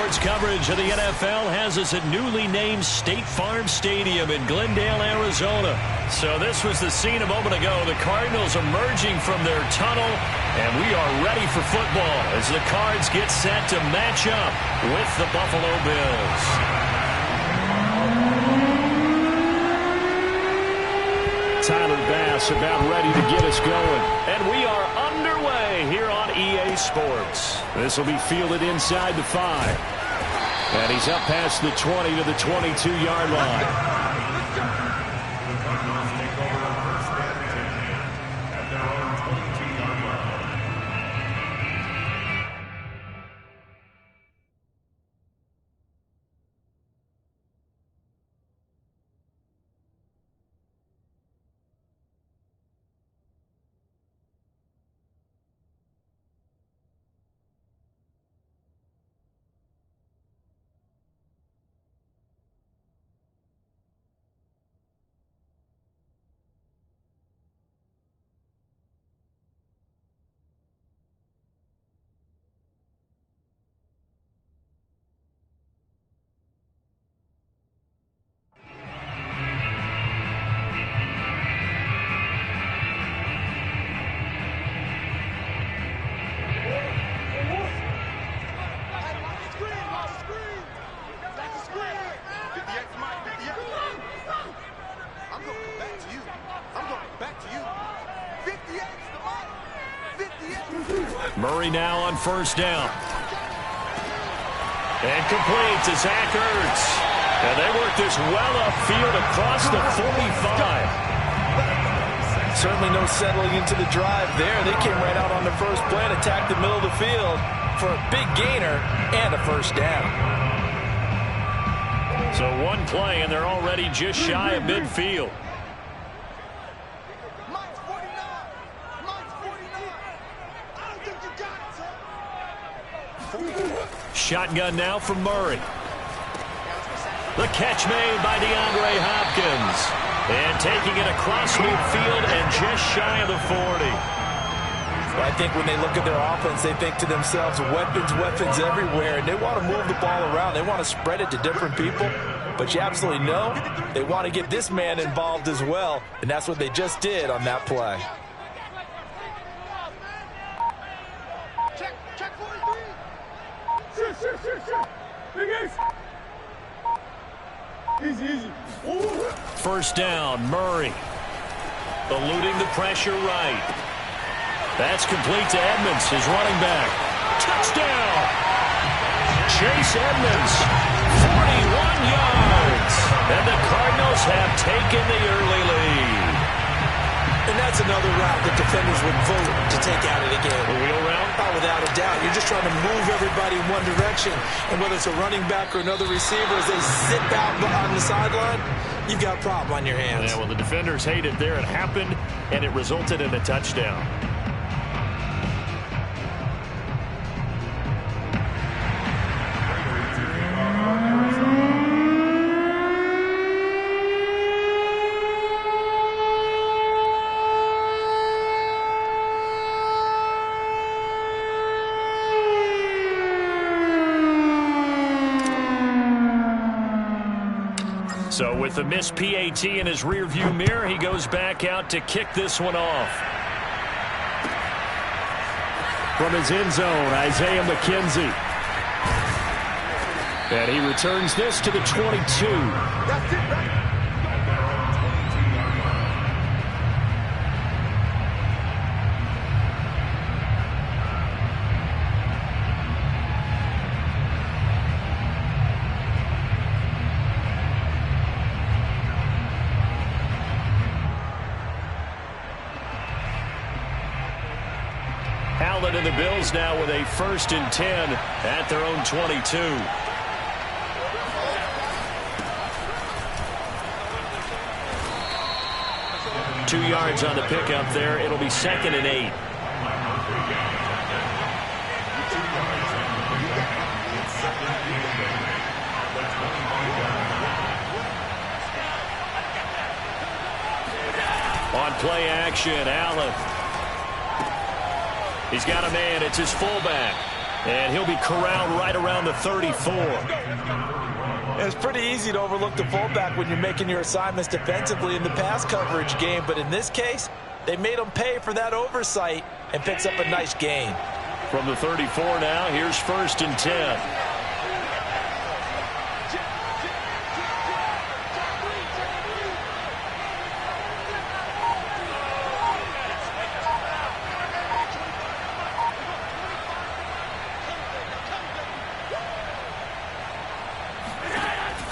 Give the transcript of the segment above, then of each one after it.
Sports coverage of the NFL has us at newly named State Farm Stadium in Glendale, Arizona. So this was the scene a moment ago. The Cardinals emerging from their tunnel, and we are ready for football as the Cards get set to match up with the Buffalo Bills. Tyler Bass about ready to get us going. And we are underway here on EA Sports. This will be fielded inside the 5. And he's up past the 20 to the 22-yard line. Murray now on first down. And complete to Zach Ertz. And they work this well upfield across the 45. Certainly no settling into the drive there. They came right out on the first play and attacked the middle of the field for a big gainer and a first down. So one play, and they're already just shy of midfield. Shotgun now from Murray. The catch made by DeAndre Hopkins. And taking it across midfield and just shy of the 40. Well, I think when they look at their offense, they think to themselves, weapons, weapons everywhere. And they want to move the ball around. They want to spread it to different people. But you absolutely know they want to get this man involved as well. And that's what they just did on that play. Easy. First down, Murray. Eluding the pressure right. That's complete to Edmonds, his running back. Touchdown! Chase Edmonds, 41 yards. And the Cardinals have taken the early lead. And that's another route that defenders would vote to take out of the game. A wheel route? Oh, without a doubt. You're just trying to move everybody in one direction. And whether it's a running back or another receiver, as they sit out on the sideline, you've got a problem on your hands. Yeah, well, the defenders hate it there. It happened, and it resulted in a touchdown. So with the missed PAT in his rearview mirror, he goes back out to kick this one off. From his end zone, Isaiah McKenzie. And he returns this to the 22. That's it, right? And the Bills now with a 1st and 10 at their own 22. 2 yards on the pickup there. It'll be 2nd and 8. On play action, Allen. He's got a man. It's his fullback. And he'll be corralled right around the 34. It's pretty easy to overlook the fullback when you're making your assignments defensively in the pass coverage game, but in this case, they made him pay for that oversight and picks up a nice gain. From the 34 now, here's 1st and 10.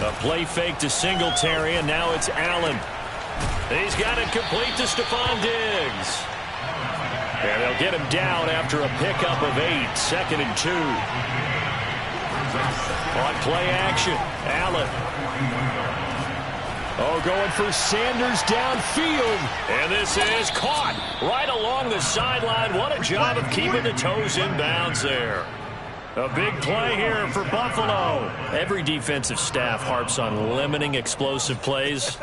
A play fake to Singletary, and now it's Allen. He's got it complete to Stephon Diggs. And they'll get him down after a pickup of 8, 2nd and 2. On play action, Allen. Oh, going for Sanders downfield. And this is caught right along the sideline. What a job of keeping the toes in bounds there. A big play here for Buffalo. Every defensive staff harps on limiting explosive plays.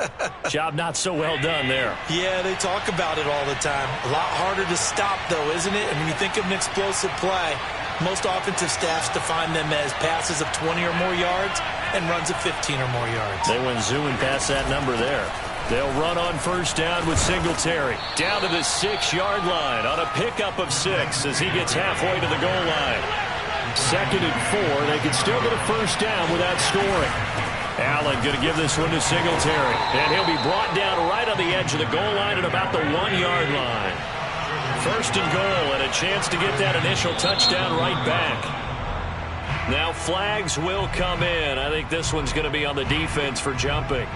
Job not so well done there. Yeah, they talk about it all the time. A lot harder to stop, though, isn't it? And when you think of an explosive play, most offensive staffs define them as passes of 20 or more yards and runs of 15 or more yards. They went zooming past that number there. They'll run on 1st down with Singletary. Down to the 6-yard line on a pickup of 6 as he gets halfway to the goal line. 2nd and 4. They can still get a 1st down without scoring. Allen going to give this one to Singletary. And he'll be brought down right on the edge of the goal line at about the 1-yard line. 1st and goal and a chance to get that initial touchdown right back. Now flags will come in. I think this one's going to be on the defense for jumping.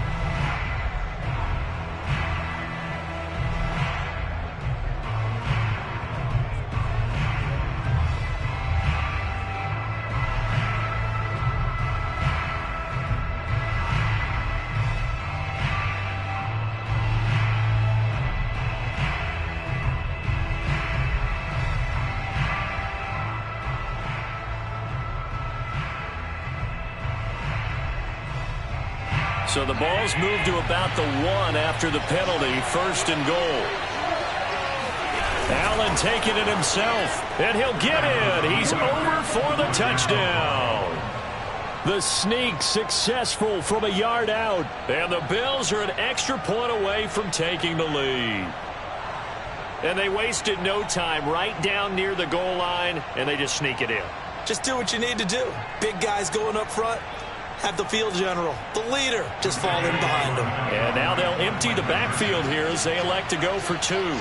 So the ball's moved to about the 1 after the penalty. 1st and goal. Allen taking it himself, and he'll get it. He's over for the touchdown. The sneak successful from a yard out, and the Bills are an extra point away from taking the lead. And they wasted no time right down near the goal line, and they just sneak it in. Just do what you need to do. Big guys going up front. Have the field general, the leader, just fall in behind them. And now they'll empty the backfield here as they elect to go for 2.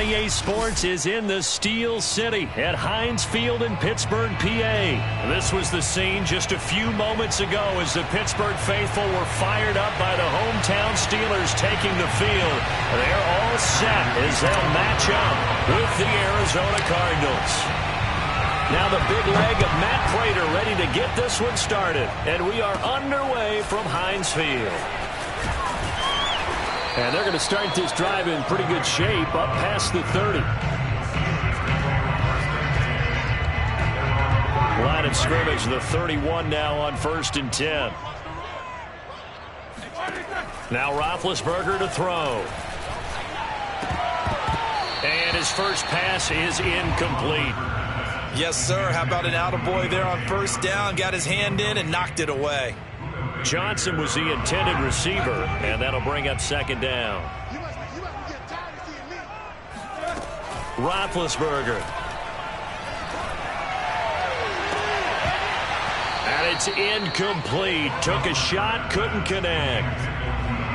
EA Sports is in the Steel City at Heinz Field in Pittsburgh, PA. This was the scene just a few moments ago as the Pittsburgh faithful were fired up by the hometown Steelers taking the field. They're all set as they'll match up with the Arizona Cardinals. Now the big leg of Matt Prater ready to get this one started. And we are underway from Heinz Field. And they're going to start this drive in pretty good shape up past the 30. Line of scrimmage, the 31 now on 1st and 10. Now Roethlisberger to throw. And his first pass is incomplete. Yes, sir. How about an attaboy there on 1st down? Got his hand in and knocked it away. Johnson was the intended receiver, and that'll bring up 2nd down. Roethlisberger. And it's incomplete. Took a shot, couldn't connect.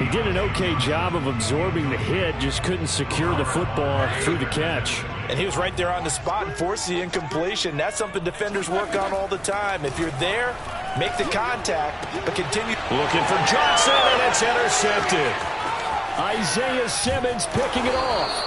He did an okay job of absorbing the hit, just couldn't secure the football through the catch. And he was right there on the spot and forced the incompletion. That's something defenders work on all the time. If you're there, make the contact, but continue. Looking for Johnson, and it's intercepted. Isaiah Simmons picking it off.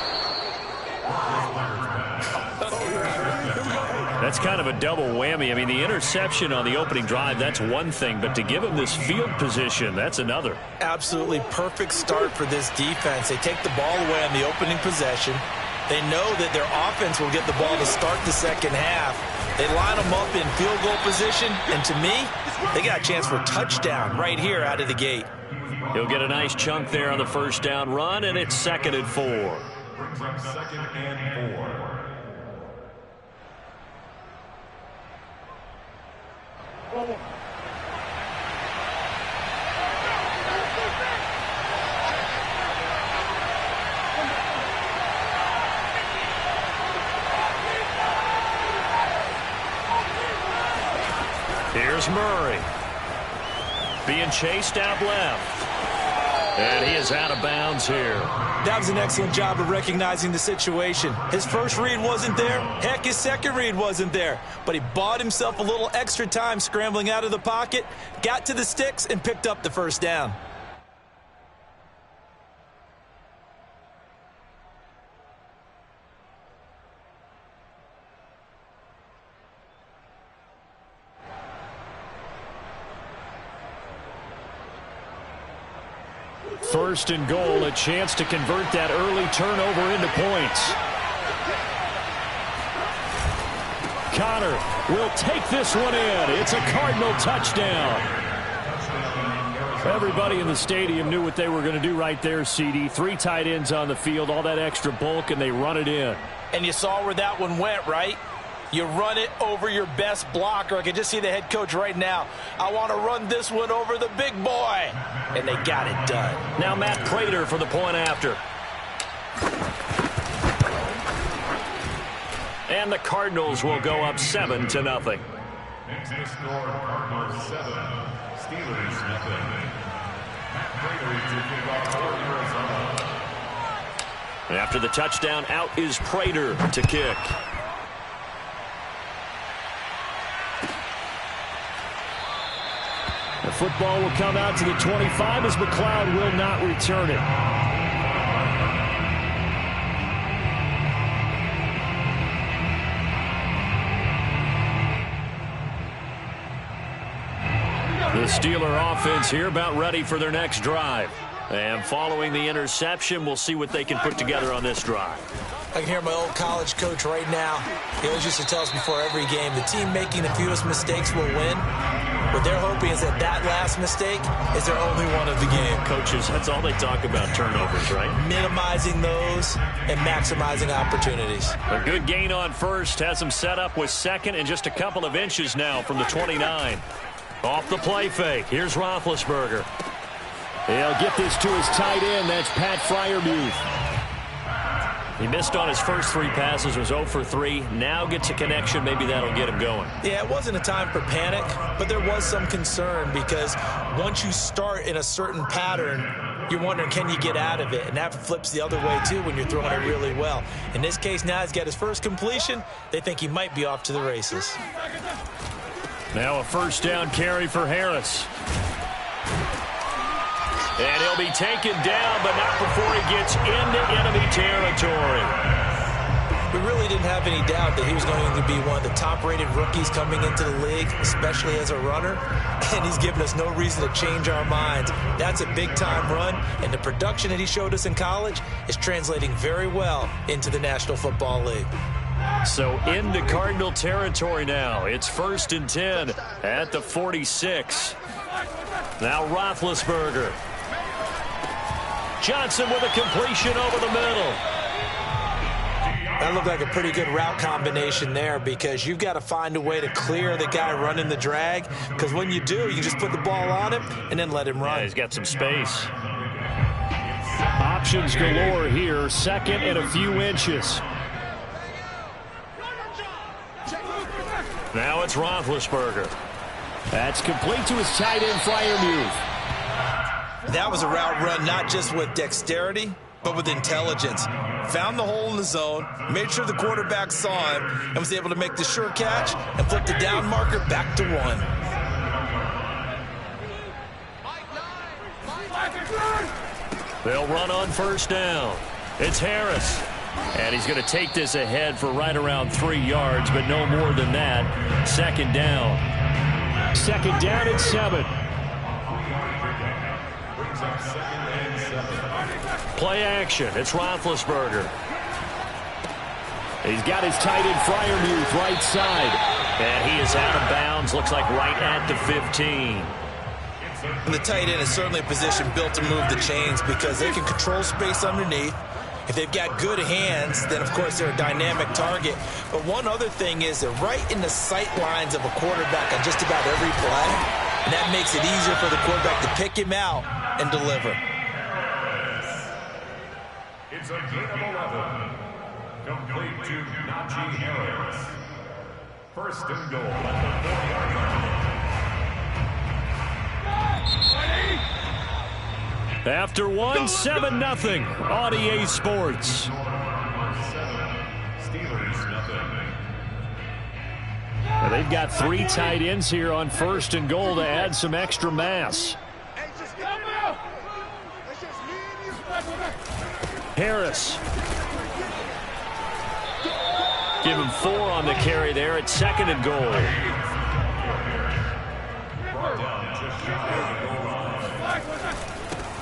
That's kind of a double whammy. I mean, the interception on the opening drive, that's one thing, but to give him this field position, that's another. Absolutely perfect start for this defense. They take the ball away on the opening possession. They know that their offense will get the ball to start the second half. They line them up in field goal position, and to me, they got a chance for a touchdown right here out of the gate. He'll get a nice chunk there on the 1st down run, and it's 2nd and 4. Brings up 2nd and 4. Here's Murray. Being chased out left. And he is out of bounds here. That was an excellent job of recognizing the situation. His first read wasn't there. Heck, his second read wasn't there. But he bought himself a little extra time scrambling out of the pocket, got to the sticks, and picked up the 1st down. First and goal, a chance to convert that early turnover into points. Connor will take this one in. It's a Cardinal touchdown. Everybody in the stadium knew what they were going to do right there, CD. 3 tight ends on the field, all that extra bulk, and they run it in. And you saw where that one went, right? You run it over your best blocker. I can just see the head coach right now. I want to run this one over the big boy. And they got it done. Now Matt Prater for the point after. And the Cardinals will go up 7-0. Next to score, Cardinals 7, Steelers 0. Matt Prater to kick off for Arizona. After the touchdown, out is Prater to kick. The football will come out to the 25 as McLeod will not return it. The Steeler offense here about ready for their next drive. And following the interception, we'll see what they can put together on this drive. I can hear my old college coach right now. He always used to tell us before every game, the team making the fewest mistakes will win. What they're hoping is that last mistake is their only one of the game. Coaches, that's all they talk about, turnovers, right? Minimizing those and maximizing opportunities. A good gain on 1st, has them set up with 2nd and just a couple of inches now from the 29. Off the play fake, here's Roethlisberger. He'll get this to his tight end, that's Pat Freiermuth. He missed on his first 3 passes, was 0 for 3. Now gets a connection. Maybe that'll get him going. Yeah, it wasn't a time for panic, but there was some concern because once you start in a certain pattern, you're wondering, can you get out of it? And that flips the other way, too, when you're throwing it really well. In this case, now he's got his first completion. They think he might be off to the races. Now a first down carry for Harris. And he'll be taken down, but not before he gets into enemy territory. We really didn't have any doubt that he was going to be one of the top-rated rookies coming into the league, especially as a runner, and he's given us no reason to change our minds. That's a big-time run, and the production that he showed us in college is translating very well into the National Football League. So into Cardinal territory now. It's 1st and 10 at the 46. Now Roethlisberger. Johnson with a completion over the middle. That looked like a pretty good route combination there, because you've got to find a way to clear the guy running the drag, because when you do, you just put the ball on him and then let him run. Yeah, he's got some space. Options galore here. 2nd and a few inches. Now it's Roethlisberger. That's complete to his tight end Freiermuth. That was a route run not just with dexterity, but with intelligence. Found the hole in the zone, made sure the quarterback saw him, and was able to make the sure catch and flip the down marker back to 1. They'll run on first down. It's Harris. And he's going to take this ahead for right around 3 yards, but no more than that. 2nd down. 2nd down and 7. Play action. It's Roethlisberger. He's got his tight end Freiermuth right side. And he is out of bounds. Looks like right at the 15. And the tight end is certainly a position built to move the chains, because they can control space underneath. If they've got good hands, then, of course, they're a dynamic target. But one other thing is they're right in the sight lines of a quarterback on just about every play, and that makes it easier for the quarterback to pick him out and deliver. It's a gain of 11. Complete to Najee Harris. 1st and goal at the 40-yard line. After 1, 7-0 on EA Sports. Well, they've got 3 tight ends here on 1st and goal to add some extra mass. Harris. Give him 4 on the carry there at 2nd and goal.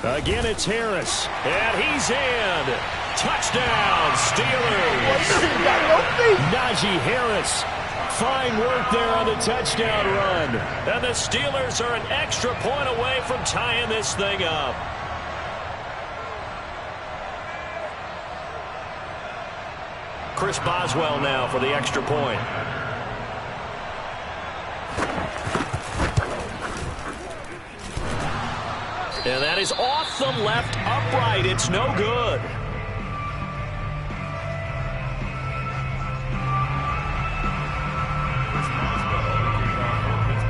Again, it's Harris. And he's in. Touchdown, Steelers. Najee Harris. Fine work there on the touchdown run. And the Steelers are an extra point away from tying this thing up. Chris Boswell now for the extra point. And that is off the left upright. It's no good.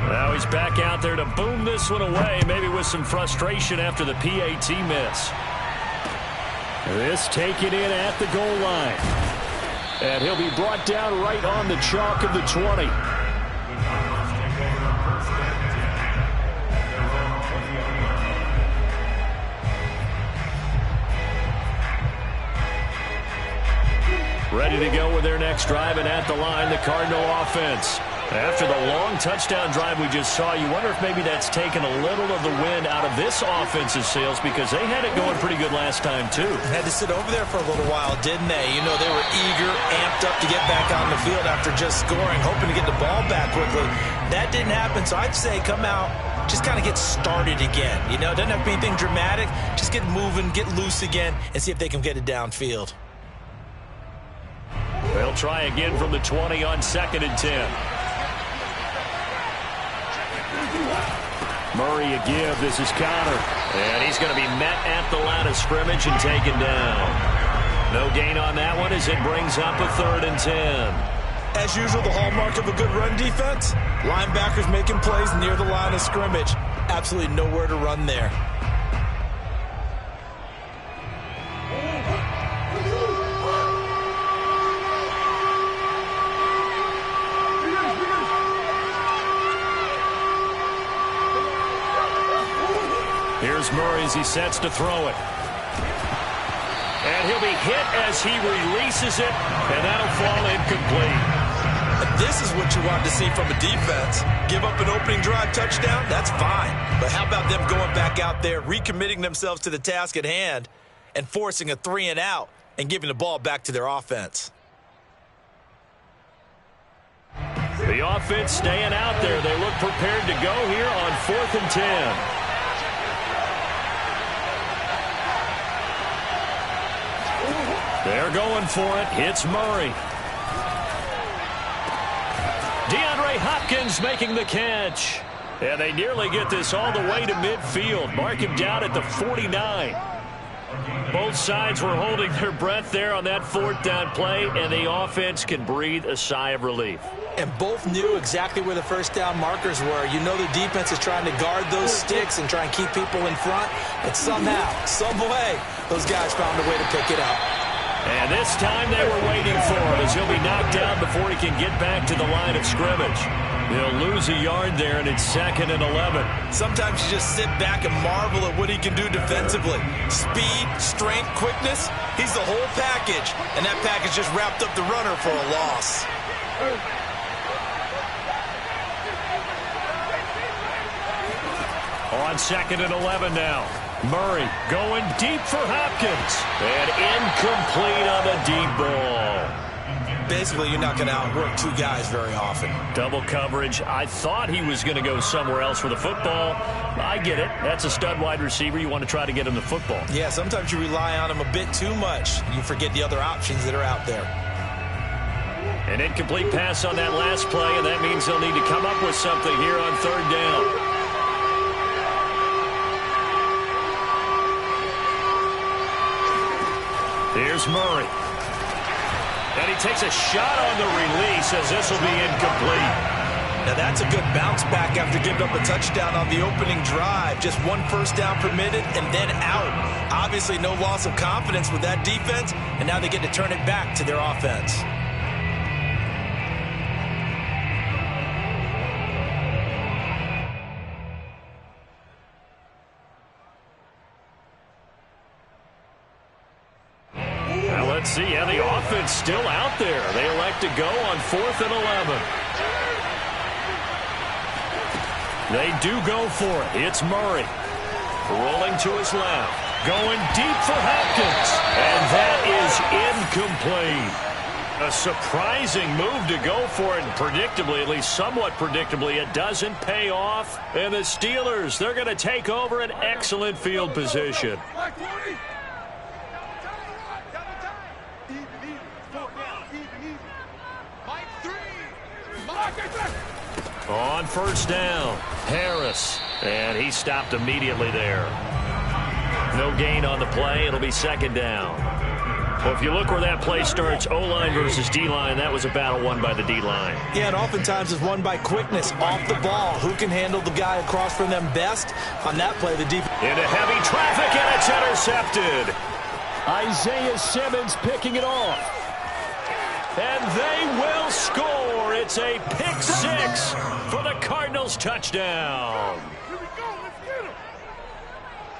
Now he's back out there to boom this one away, maybe with some frustration after the PAT miss. This taken in at the goal line. And he'll be brought down right on the chalk of the 20. Ready to go with their next drive, and at the line, the Cardinal offense. After the long touchdown drive we just saw, you wonder if maybe that's taken a little of the wind out of this offense's sails, because they had it going pretty good last time, too. Had to sit over there for a little while, didn't they? You know, they were eager, amped up to get back on the field after just scoring, hoping to get the ball back quickly. That didn't happen, so I'd say come out, just kind of get started again. You know, it doesn't have to be anything dramatic. Just get moving, get loose again, and see if they can get it downfield. They'll try again from the 20 on 2nd and 10. Murray a give. This is Connor. And he's going to be met at the line of scrimmage and taken down. No gain on that one as it brings up a 3rd and 10. As usual, the hallmark of a good run defense, linebackers making plays near the line of scrimmage. Absolutely nowhere to run there. Here's Murray as he sets to throw it. And he'll be hit as he releases it, and that'll fall incomplete. This is what you want to see from a defense. Give up an opening drive touchdown, that's fine. But how about them going back out there, recommitting themselves to the task at hand, and forcing a 3-and-out and giving the ball back to their offense? The offense staying out there. They look prepared to go here on 4th and 10. They're going for it. It's Murray. DeAndre Hopkins making the catch. And they nearly get this all the way to midfield. Mark him down at the 49. Both sides were holding their breath there on that 4th down play, and the offense can breathe a sigh of relief. And both knew exactly where the first down markers were. You know the defense is trying to guard those sticks and try and keep people in front. But somehow, some way, those guys found a way to pick it up. And this time they were waiting for him as he'll be knocked down before he can get back to the line of scrimmage. He'll lose a yard there, and it's 2nd and 11. Sometimes you just sit back and marvel at what he can do defensively. Speed, strength, quickness, he's the whole package. And that package just wrapped up the runner for a loss. On 2nd and 11 now. Murray going deep for Hopkins. And incomplete on the deep ball. Basically, you're not going to outwork two guys very often. Double coverage. I thought he was going to go somewhere else for the football. I get it. That's a stud wide receiver. You want to try to get him the football. Yeah, sometimes you rely on him a bit too much. You forget the other options that are out there. An incomplete pass on that last play, and that means they'll need to come up with something here on 3rd down. Here's Murray. And he takes a shot on the release as this will be incomplete. Now that's a good bounce back after giving up a touchdown on the opening drive. Just 1 first down permitted and then out. Obviously no loss of confidence with that defense, and now they get to turn it back to their offense. Let's see, yeah, the offense still out there. They elect to go on 4th and 11. They do go for it. It's Murray. Rolling to his left. Going deep for Hopkins. And that is incomplete. A surprising move to go for it. And predictably, at least somewhat predictably, it doesn't pay off. And the Steelers, they're going to take over an excellent field position. On 1st down, Harris. And he stopped immediately there. No gain on the play. It'll be 2nd down. Well, if you look where that play starts, O-line versus D-line, that was a battle won by the D-line. Yeah, and oftentimes it's won by quickness off the ball. Who can handle the guy across from them best? On that play, the defense. Into heavy traffic, and it's intercepted. Isaiah Simmons picking it off. And they will score. It's a pick 6 for the Cardinals touchdown.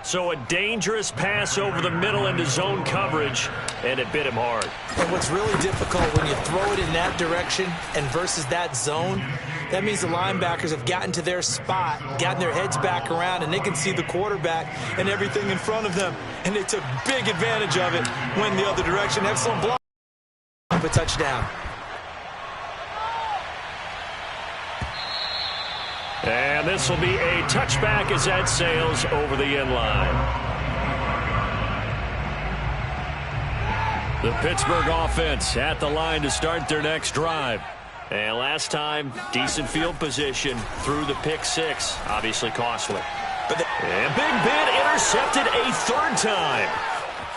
So a dangerous pass over the middle into zone coverage, and it bit him hard. And what's really difficult when you throw it in that direction and versus that zone, that means the linebackers have gotten to their spot, gotten their heads back around, and they can see the quarterback and everything in front of them. And they took big advantage of it when the other direction. Excellent block. A touchdown. And this will be a touchback as that sails over the end line. The Pittsburgh offense at the line to start their next drive. And last time, decent field position through the pick 6. Obviously costly. And Big Ben intercepted a 3rd time.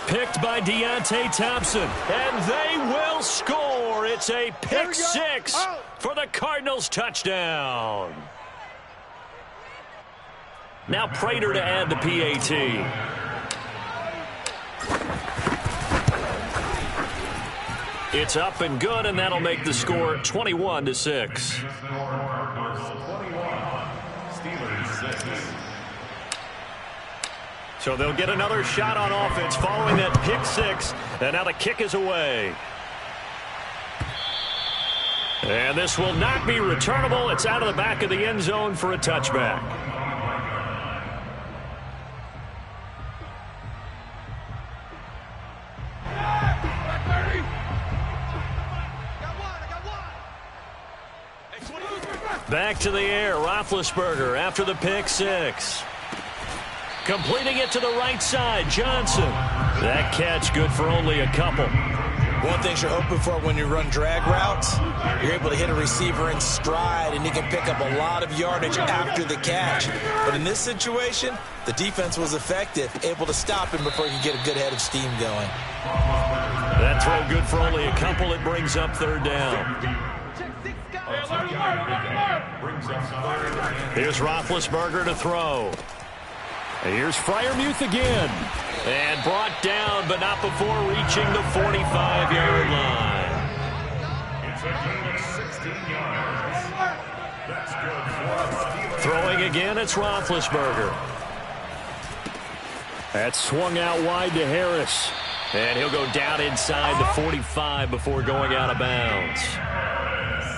Picked by Deontay Thompson. And they will score. It's a pick 6 for the Cardinals touchdown. Now Prater to add the PAT. It's up and good, and that'll make the score 21-6. Steelers 6. So they'll get another shot on offense following that pick six. And now the kick is away. And this will not be returnable. It's out of the back of the end zone for a touchback. Back to the air, Roethlisberger after the pick six. Completing it to the right side, Johnson. That catch good for only a couple. One thing you're hoping for when you run drag routes, you're able to hit a receiver in stride, and he can pick up a lot of yardage after the catch. But in this situation, the defense was effective, able to stop him before he could get a good head of steam going. That throw good for only a couple. It brings up third down. Here's Roethlisberger to throw. Here's Freiermuth again. And brought down, but not before reaching the 45-yard line. It's a gain of 16 yards. That's good for Throwing again, it's Roethlisberger. That's swung out wide to Harris. And he'll go down inside the 45 before going out of bounds.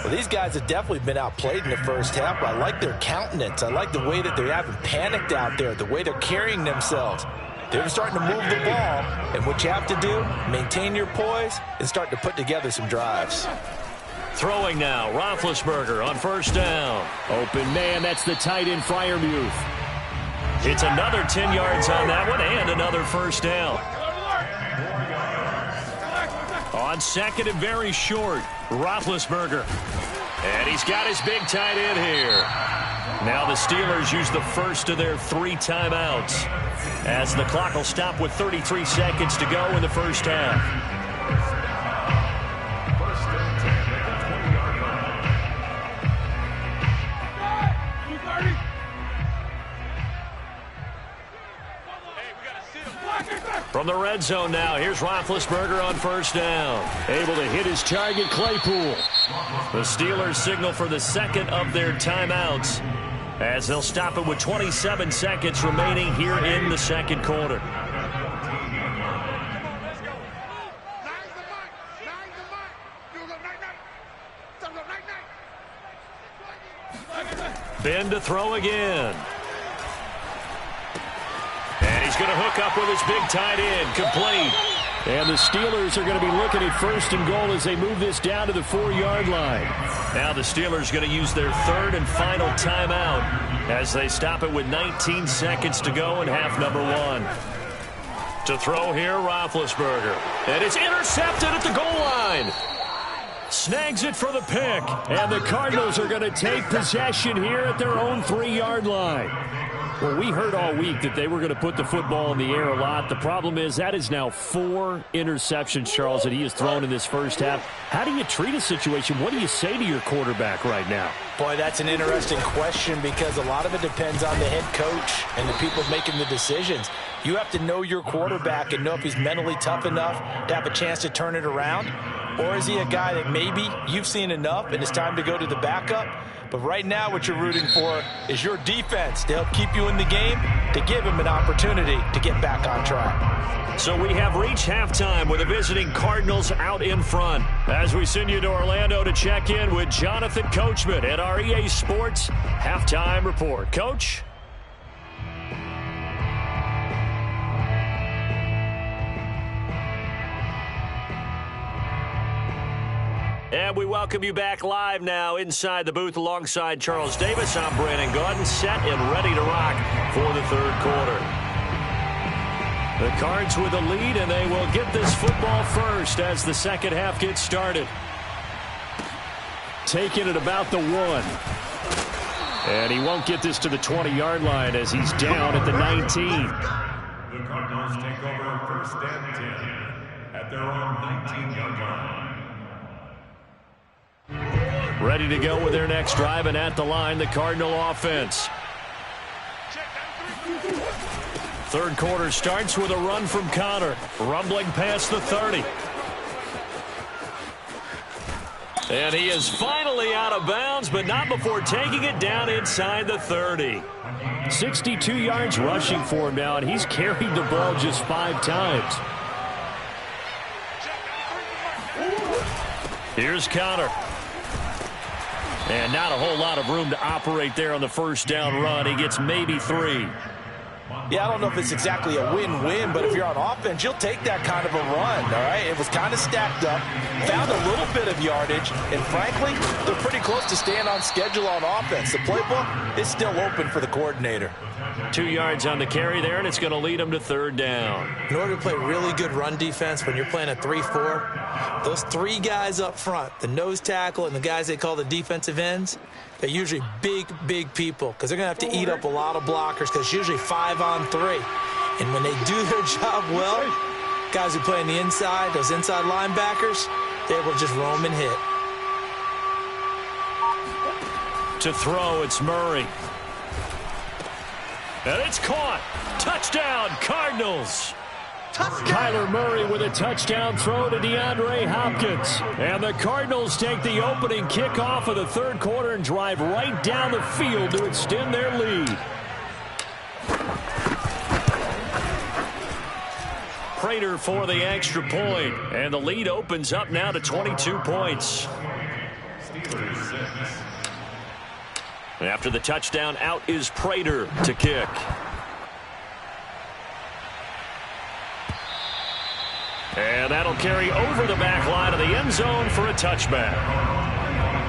Well, these guys have definitely been outplayed in the first half, but I like their countenance. I like the way that they haven't panicked out there, the way they're carrying themselves. They're starting to move the ball, and what you have to do, maintain your poise and start to put together some drives. Throwing now, Roethlisberger on first down. Open man, that's the tight end Freiermuth. It's another 10 yards on that one and another first down. On second and very short, Roethlisberger. And he's got his big tight end here. Now the Steelers use the first of their 3 timeouts as the clock will stop with 33 seconds to go in the first half. From the red zone now, here's Roethlisberger on first down. Able to hit his target, Claypool. The Steelers signal for the second of their timeouts as they'll stop it with 27 seconds remaining here in the second quarter. Ben to throw again. And he's going to hook up with his big tight end, complete. And the Steelers are going to be looking at first and goal as they move this down to the 4-yard line. Now the Steelers are going to use their third and final timeout as they stop it with 19 seconds to go in half number 1. To throw here, Roethlisberger. And it's intercepted at the goal line. Snags it for the pick. And the Cardinals are going to take possession here at their own 3-yard line. Well, we heard all week that they were going to put the football in the air a lot. The problem is that is now 4 interceptions, Charles, that he has thrown in this first half. How do you treat a situation? What do you say to your quarterback right now? Boy, that's an interesting question because a lot of it depends on the head coach and the people making the decisions. You have to know your quarterback and know if he's mentally tough enough to have a chance to turn it around. Or is he a guy that maybe you've seen enough and it's time to go to the backup? But right now what you're rooting for is your defense to help keep you in the game, to give him an opportunity to get back on track. So we have reached halftime with the visiting Cardinals out in front. As we send you to Orlando to check in with Jonathan Coachman at our EA Sports Halftime Report. Coach? And we welcome you back live now inside the booth alongside Charles Davis. I'm Brandon Gaudin, set and ready to rock for the third quarter. The Cards with a lead, and they will get this football first as the second half gets started. Taking it about the 1. And he won't get this to the 20-yard line as he's down at the 19. The Cardinals take over first and 10 at their own 19-yard line. Ready to go with their next drive, and at the line, the Cardinal offense. Third quarter starts with a run from Connor, rumbling past the 30. And he is finally out of bounds, but not before taking it down inside the 30. 62 yards rushing for him now, and he's carried the ball just 5 times. Here's Connor. And not a whole lot of room to operate there on the first down run. He gets maybe 3. Yeah, I don't know if it's exactly a win-win, but if you're on offense, you'll take that kind of a run, all right? It was kind of stacked up, found a little bit of yardage, and frankly, they're pretty close to staying on schedule on offense. The playbook is still open for the coordinator. 2 yards on the carry there, and it's going to lead them to 3rd down. In order to play really good run defense when you're playing a 3-4, those 3 guys up front, the nose tackle and the guys they call the defensive ends, they're usually big, big people because they're going to have to eat up a lot of blockers because it's usually 5 on 3. And when they do their job well, guys who play on the inside, those inside linebackers, they're able to just roam and hit. To throw, it's Murray. And it's caught. Touchdown, Cardinals. Kyler Murray with a touchdown throw to DeAndre Hopkins. And the Cardinals take the opening kickoff of the 3rd quarter and drive right down the field to extend their lead. Prater for the extra point. And the lead opens up now to 22 points. After the touchdown, out is Prater to kick. And that'll carry over the back line of the end zone for a touchback.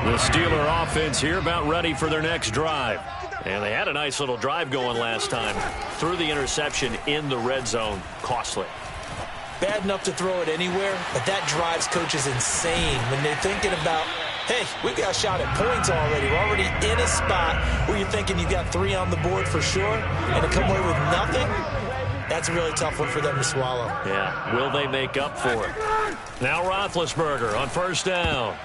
The Steeler offense here about ready for their next drive. And they had a nice little drive going last time. Threw the interception in the red zone. Costly. Bad enough to throw it anywhere, but that drives coaches insane when they're thinking about, hey, we've got a shot at points already. We're already in a spot where you're thinking you've got 3 on the board for sure, and to come away with nothing, that's a really tough one for them to swallow. Yeah, will they make up for it? Now Roethlisberger on 1st down.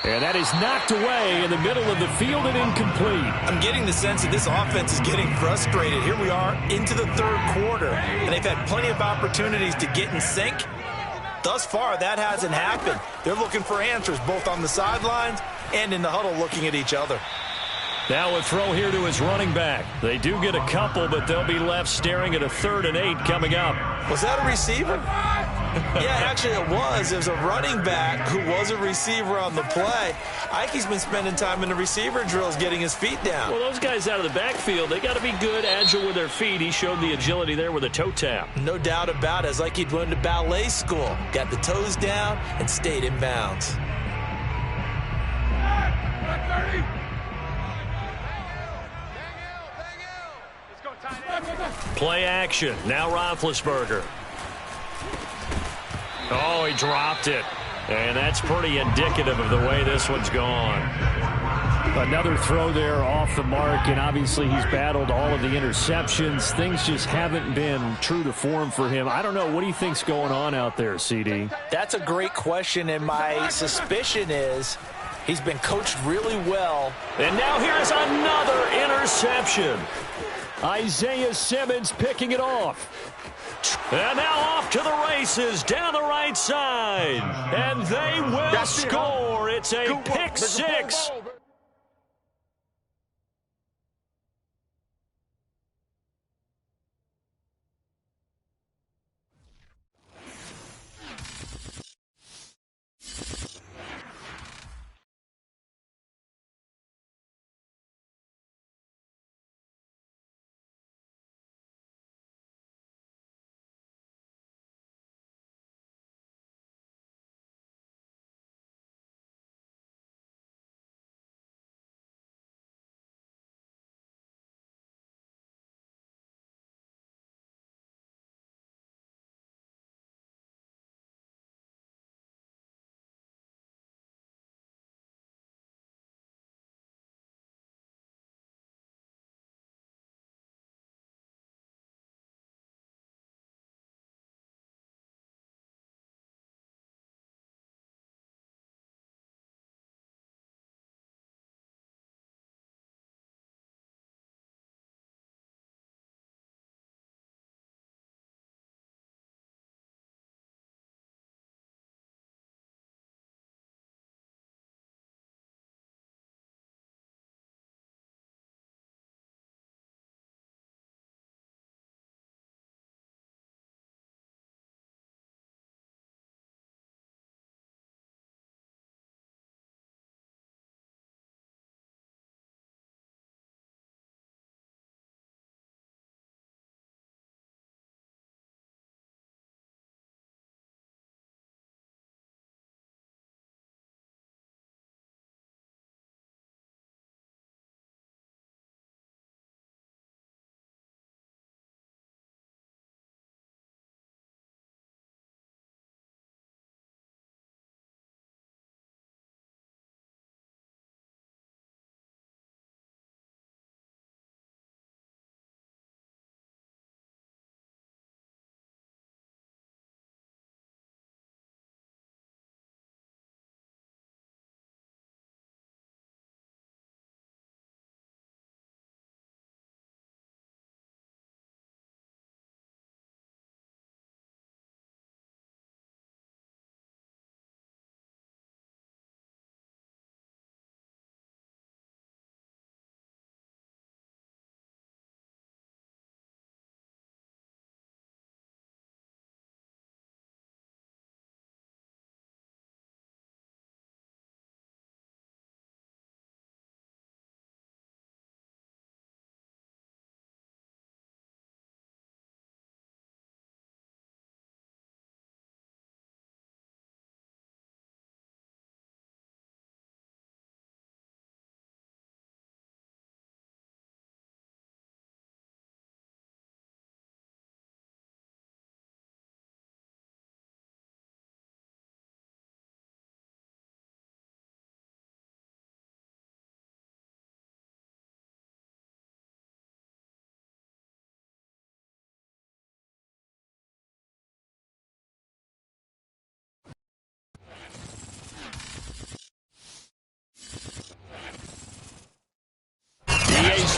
And that is knocked away in the middle of the field and incomplete. I'm getting the sense that this offense is getting frustrated. Here we are into the 3rd quarter, and they've had plenty of opportunities to get in sync. Thus far, that hasn't happened. They're looking for answers both on the sidelines and in the huddle looking at each other. Now a throw here to his running back. They do get a couple, but they'll be left staring at a 3rd and 8 coming up. Was that a receiver? Yeah, actually it was. It was a running back who was a receiver on the play. I think he's been spending time in the receiver drills getting his feet down. Well, those guys out of the backfield, they got to be good, agile with their feet. He showed the agility there with a toe tap. No doubt about it. It's like he'd went to ballet school. Got the toes down and stayed in bounds. Play action. Now Roethlisberger. Oh, he dropped it. And that's pretty indicative of the way this one's gone. Another throw there off the mark, and obviously he's battled all of the interceptions. Things just haven't been true to form for him. I don't know. What do you think's going on out there, CD? That's a great question, and my suspicion is he's been coached really well. And now here's another interception. Isaiah Simmons picking it off. And now off to the races down the right side. And they will score. It's a pick 6.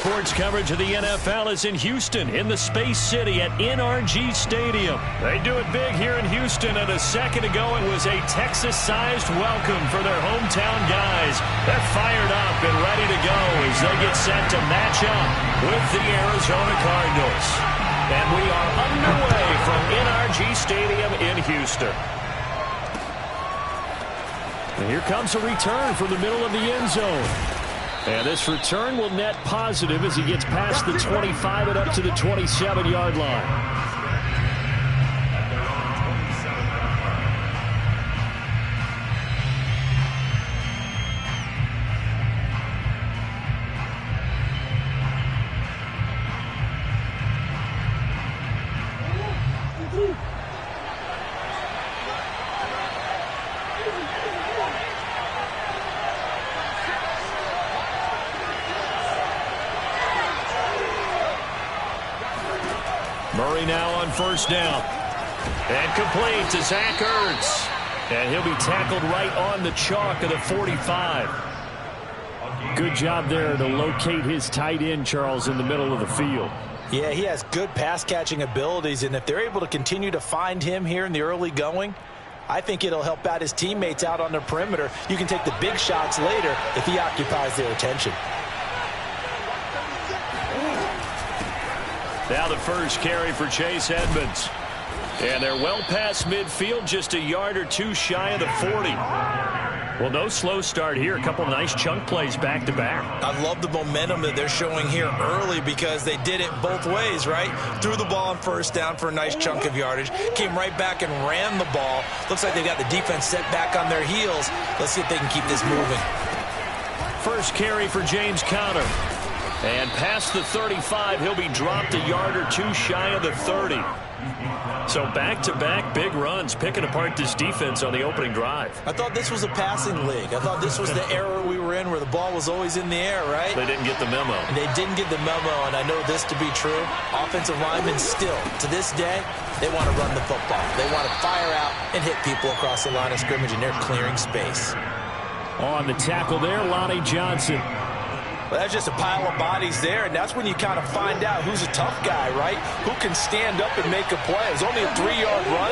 sports coverage of the NFL is in Houston, in the Space City at NRG Stadium. They do it big here in Houston, and a second ago it was a Texas-sized welcome for their hometown guys. They're fired up and ready to go as they get set to match up with the Arizona Cardinals. And we are underway from NRG Stadium in Houston. And here comes a return from the middle of the end zone. And this return will net positive as he gets past the 25 and up to the 27-yard line. Murray now on first down. And complete to Zach Ertz. And he'll be tackled right on the chalk of the 45. Good job there to locate his tight end, Charles, in the middle of the field. Yeah, he has good pass-catching abilities, and if they're able to continue to find him here in the early going, I think it'll help out his teammates out on the perimeter. You can take the big shots later if he occupies their attention. Now the first carry for Chase Edmonds. And they're well past midfield, just a yard or two shy of the 40. Well, no slow start here. A couple nice chunk plays back-to-back. I love the momentum that they're showing here early because they did it both ways, right? Threw the ball on first down for a nice chunk of yardage. Came right back and ran the ball. Looks like they got the defense set back on their heels. Let's see if they can keep this moving. First carry for James Conner. And past the 35, he'll be dropped a yard or two shy of the 30. So back-to-back big runs, picking apart this defense on the opening drive. I thought this was a passing league. I thought this was the era we were in where the ball was always in the air, right? They didn't get the memo. They didn't get the memo, and I know this to be true. Offensive linemen still, to this day, they want to run the football. They want to fire out and hit people across the line of scrimmage, and they're clearing space. On the tackle there, Lonnie Johnson. Well, that's just a pile of bodies there, and that's when you kind of find out who's a tough guy, right? Who can stand up and make a play. It was only a 3-yard run,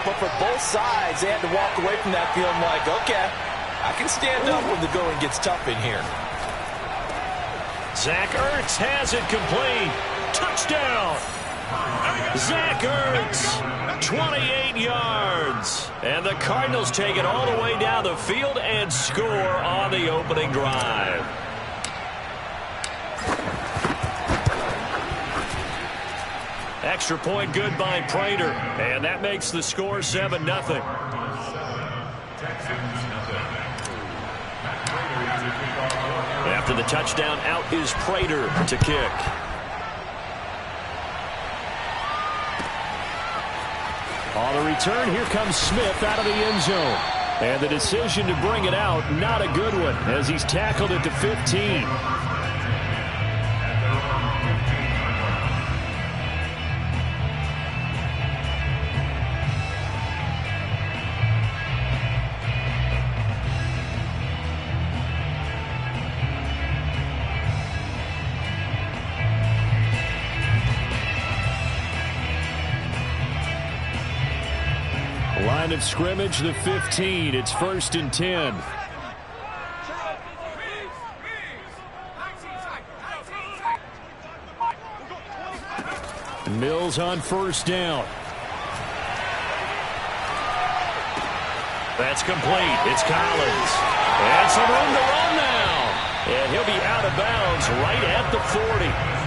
but for both sides, they had to walk away from that feeling like, okay, I can stand up when the going gets tough in here. Zach Ertz has it complete. Touchdown! Zach Ertz, 28 yards. And the Cardinals take it all the way down the field and score on the opening drive. Extra point good by Prater. And that makes the score 7-0. After the touchdown, out is Prater to kick. On the return, here comes Smith out of the end zone. And the decision to bring it out, not a good one, as he's tackled at the 15. Line of scrimmage, the 15. It's 1st and 10. Mills on first down. That's complete. It's Collins. And some room to run now. And he'll be out of bounds right at the 40.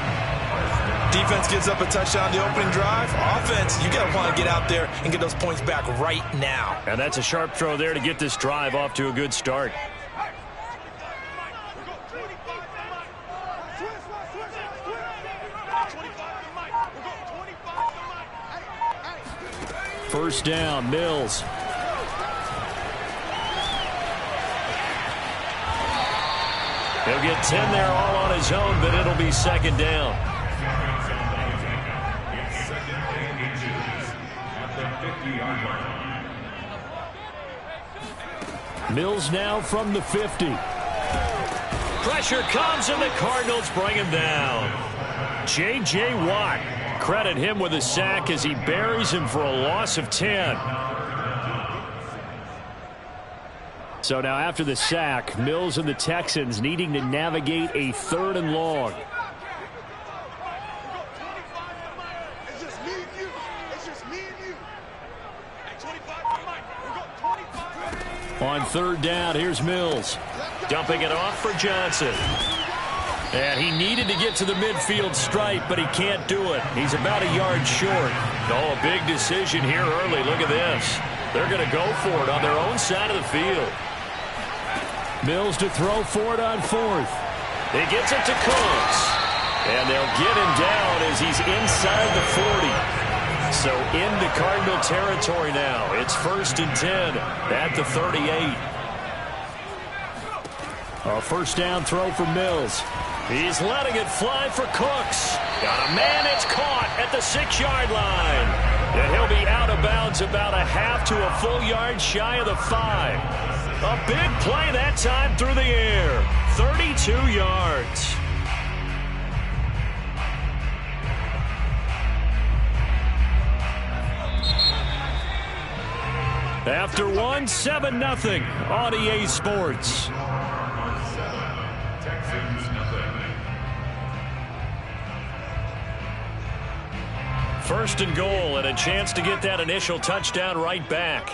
Defense gives up a touchdown the opening drive. Offense, you got to want to get out there and get those points back right now. And that's a sharp throw there to get this drive off to a good start. First down, Mills. He'll get 10 there all on his own, but it'll be 2nd down. Mills now from the 50. Pressure comes, and the Cardinals bring him down. J.J. Watt, credit him with a sack as he buries him for a loss of 10. So now after the sack, Mills and the Texans needing to navigate a 3rd and long. On 3rd down, here's Mills. Dumping it off for Johnson. And he needed to get to the midfield stripe, but he can't do it. He's about a yard short. Oh, a big decision here early. Look at this. They're going to go for it on their own side of the field. Mills to throw for it on 4th. He gets it to Cooks. And they'll get him down as he's inside the 40. So into Cardinal territory now. It's 1st and 10 at the 38. A 1st down throw for Mills. He's letting it fly for Cooks. Got a man, it's caught at the 6-yard line. And he'll be out of bounds about a half to a full yard shy of the 5. A big play that time through the air. 32 yards. After 1, 7-0 on EA Sports. First and goal, and a chance to get that initial touchdown right back.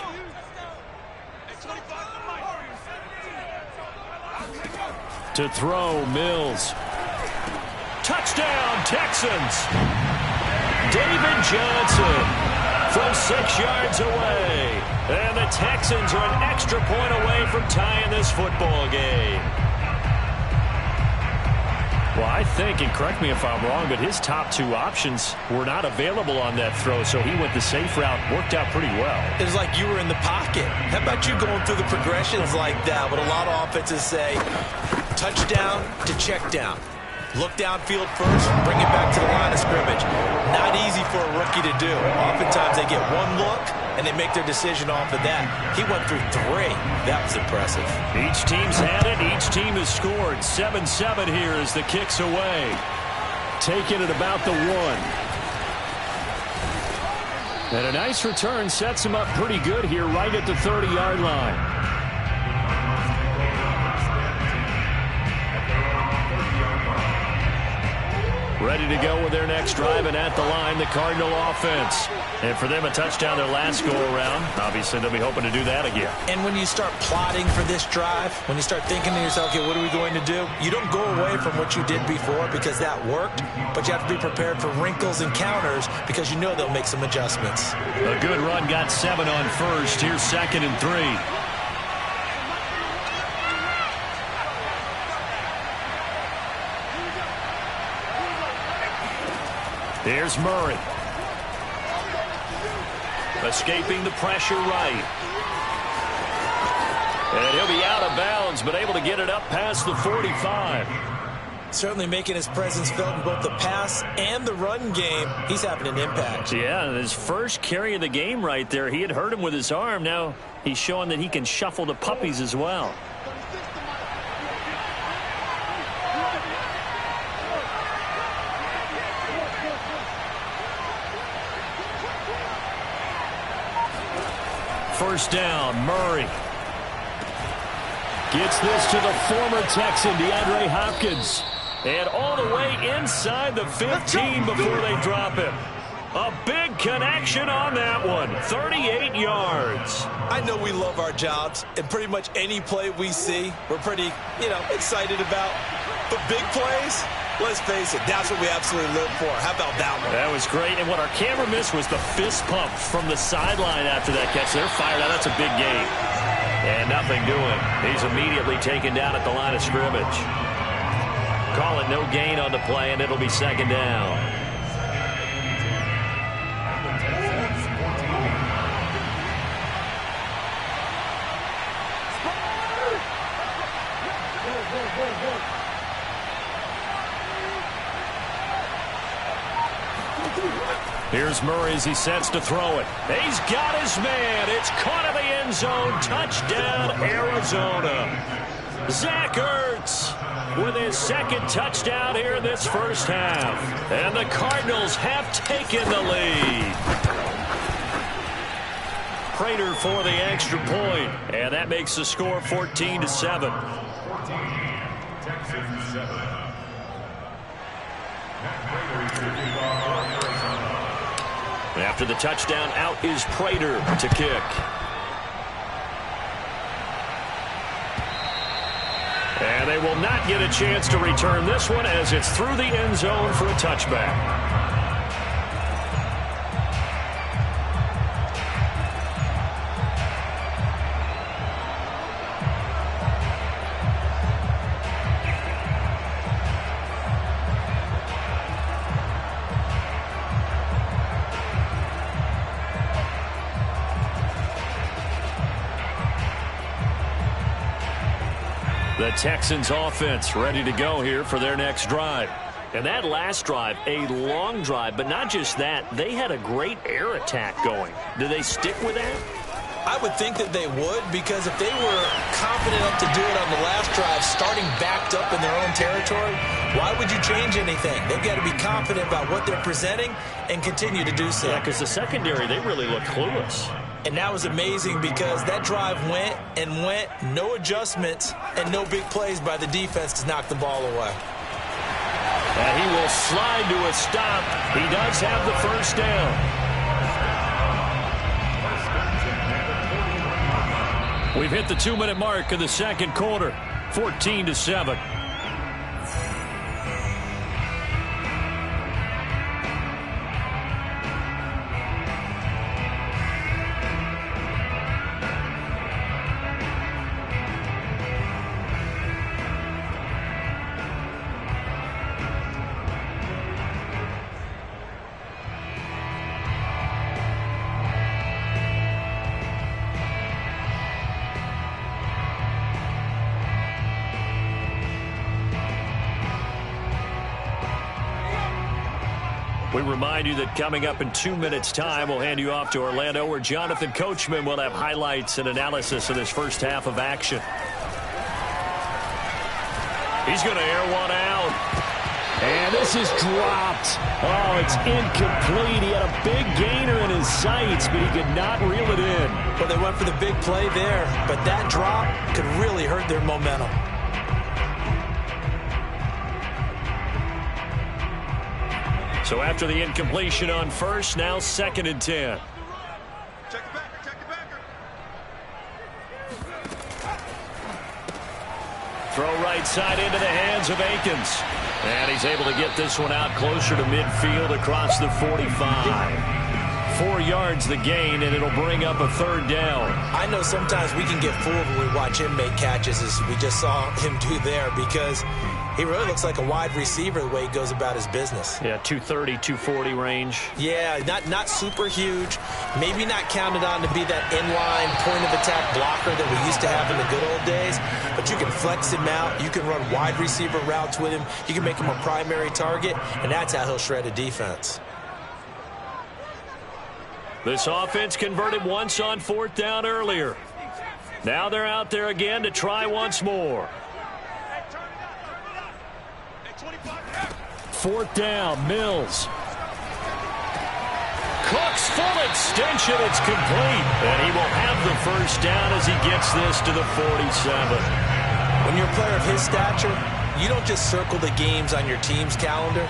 To throw, Mills. Touchdown, Texans. David Johnson from 6 yards away. And the Texans are an extra point away from tying this football game. Well, I think, and correct me if I'm wrong, but his top 2 options were not available on that throw, so he went the safe route. Worked out pretty well. It was like you were in the pocket. How about you going through the progressions like that? What a lot of offenses say, touchdown to check down. Look downfield first, bring it back to the line of scrimmage. Not easy for a rookie to do. Oftentimes they get one look, and they make their decision off of that. He went through 3. That was impressive. Each team's had it. Each team has scored. 7-7 here as the kick's away. Taking it about the 1. And a nice return sets him up pretty good here right at the 30-yard line. Ready to go with their next drive, and at the line, the Cardinal offense. And for them, a touchdown their last go-around. Obviously, they'll be hoping to do that again. And when you start plotting for this drive, when you start thinking to yourself, okay, what are we going to do? You don't go away from what you did before because that worked, but you have to be prepared for wrinkles and counters because you know they'll make some adjustments. A good run, got 7 on 1st. Here's 2nd and 3. Here's Murray. Escaping the pressure right. And he'll be out of bounds, but able to get it up past the 45. Certainly making his presence felt in both the pass and the run game. He's having an impact. Yeah, his first carry of the game right there. He had hurt him with his arm. Now he's showing that he can shuffle the puppies as well. First down, Murray. Gets this to the former Texan, DeAndre Hopkins. And all the way inside the 15 before they drop him. A big connection on that one. 38 yards. I know we love our jobs, and pretty much any play we see, we're pretty, excited about. But big plays, let's face it, that's what we absolutely live for. How about that one? That was great. And what our camera missed was the fist pump from the sideline after that catch. They're fired out. That's a big gain. And nothing doing. He's immediately taken down at the line of scrimmage. Call it no gain on the play, and it'll be 2nd down. Here's Murray as he sets to throw it. He's got his man. It's caught in the end zone. Touchdown, Arizona. Zach Ertz with his second touchdown here in this first half. And the Cardinals have taken the lead. Prater for the extra point, and that makes the score 14-7. 14, Texans 7. After the touchdown, out is Prater to kick. And they will not get a chance to return this one as it's through the end zone for a touchback. The Texans offense ready to go here for their next drive. And that last drive, a long drive, but not just that, they had a great air attack going. Do they stick with that? I would think that they would, because if they were confident enough to do it on the last drive, starting backed up in their own territory, why would you change anything? They've got to be confident about what they're presenting and continue to do so. Yeah, because the secondary, they really look clueless. And that was amazing because that drive went and went, no adjustments and no big plays by the defense to knock the ball away. And he will slide to a stop. He does have the first down. We've hit the 2-minute mark of the second quarter, 14-7. We remind you that coming up in 2 minutes' time, we'll hand you off to Orlando, where Jonathan Coachman will have highlights and analysis of this first half of action. He's going to air one out. And this is dropped. Oh, it's incomplete. He had a big gainer in his sights, but he could not reel it in. Well, they went for the big play there, but that drop could really hurt their momentum. So after the incompletion on first, now 2nd and 10. Check the backer, check the backer. Throw right side into the hands of Akins. And he's able to get this one out closer to midfield across the 45. 4 yards the gain, and it'll bring up a 3rd down. I know sometimes we can get fooled when we watch him make catches, as we just saw him do there, because he really looks like a wide receiver the way he goes about his business. Yeah, 230, 240 range. Yeah, not super huge. Maybe not counted on to be that inline point-of-attack blocker that we used to have in the good old days, but you can flex him out. You can run wide receiver routes with him. You can make him a primary target, and that's how he'll shred a defense. This offense converted once on 4th down earlier. Now they're out there again to try once more. 4th down, Mills. Cooks full extension, it's complete. And he will have the first down as he gets this to the 47. When you're a player of his stature, you don't just circle the games on your team's calendar.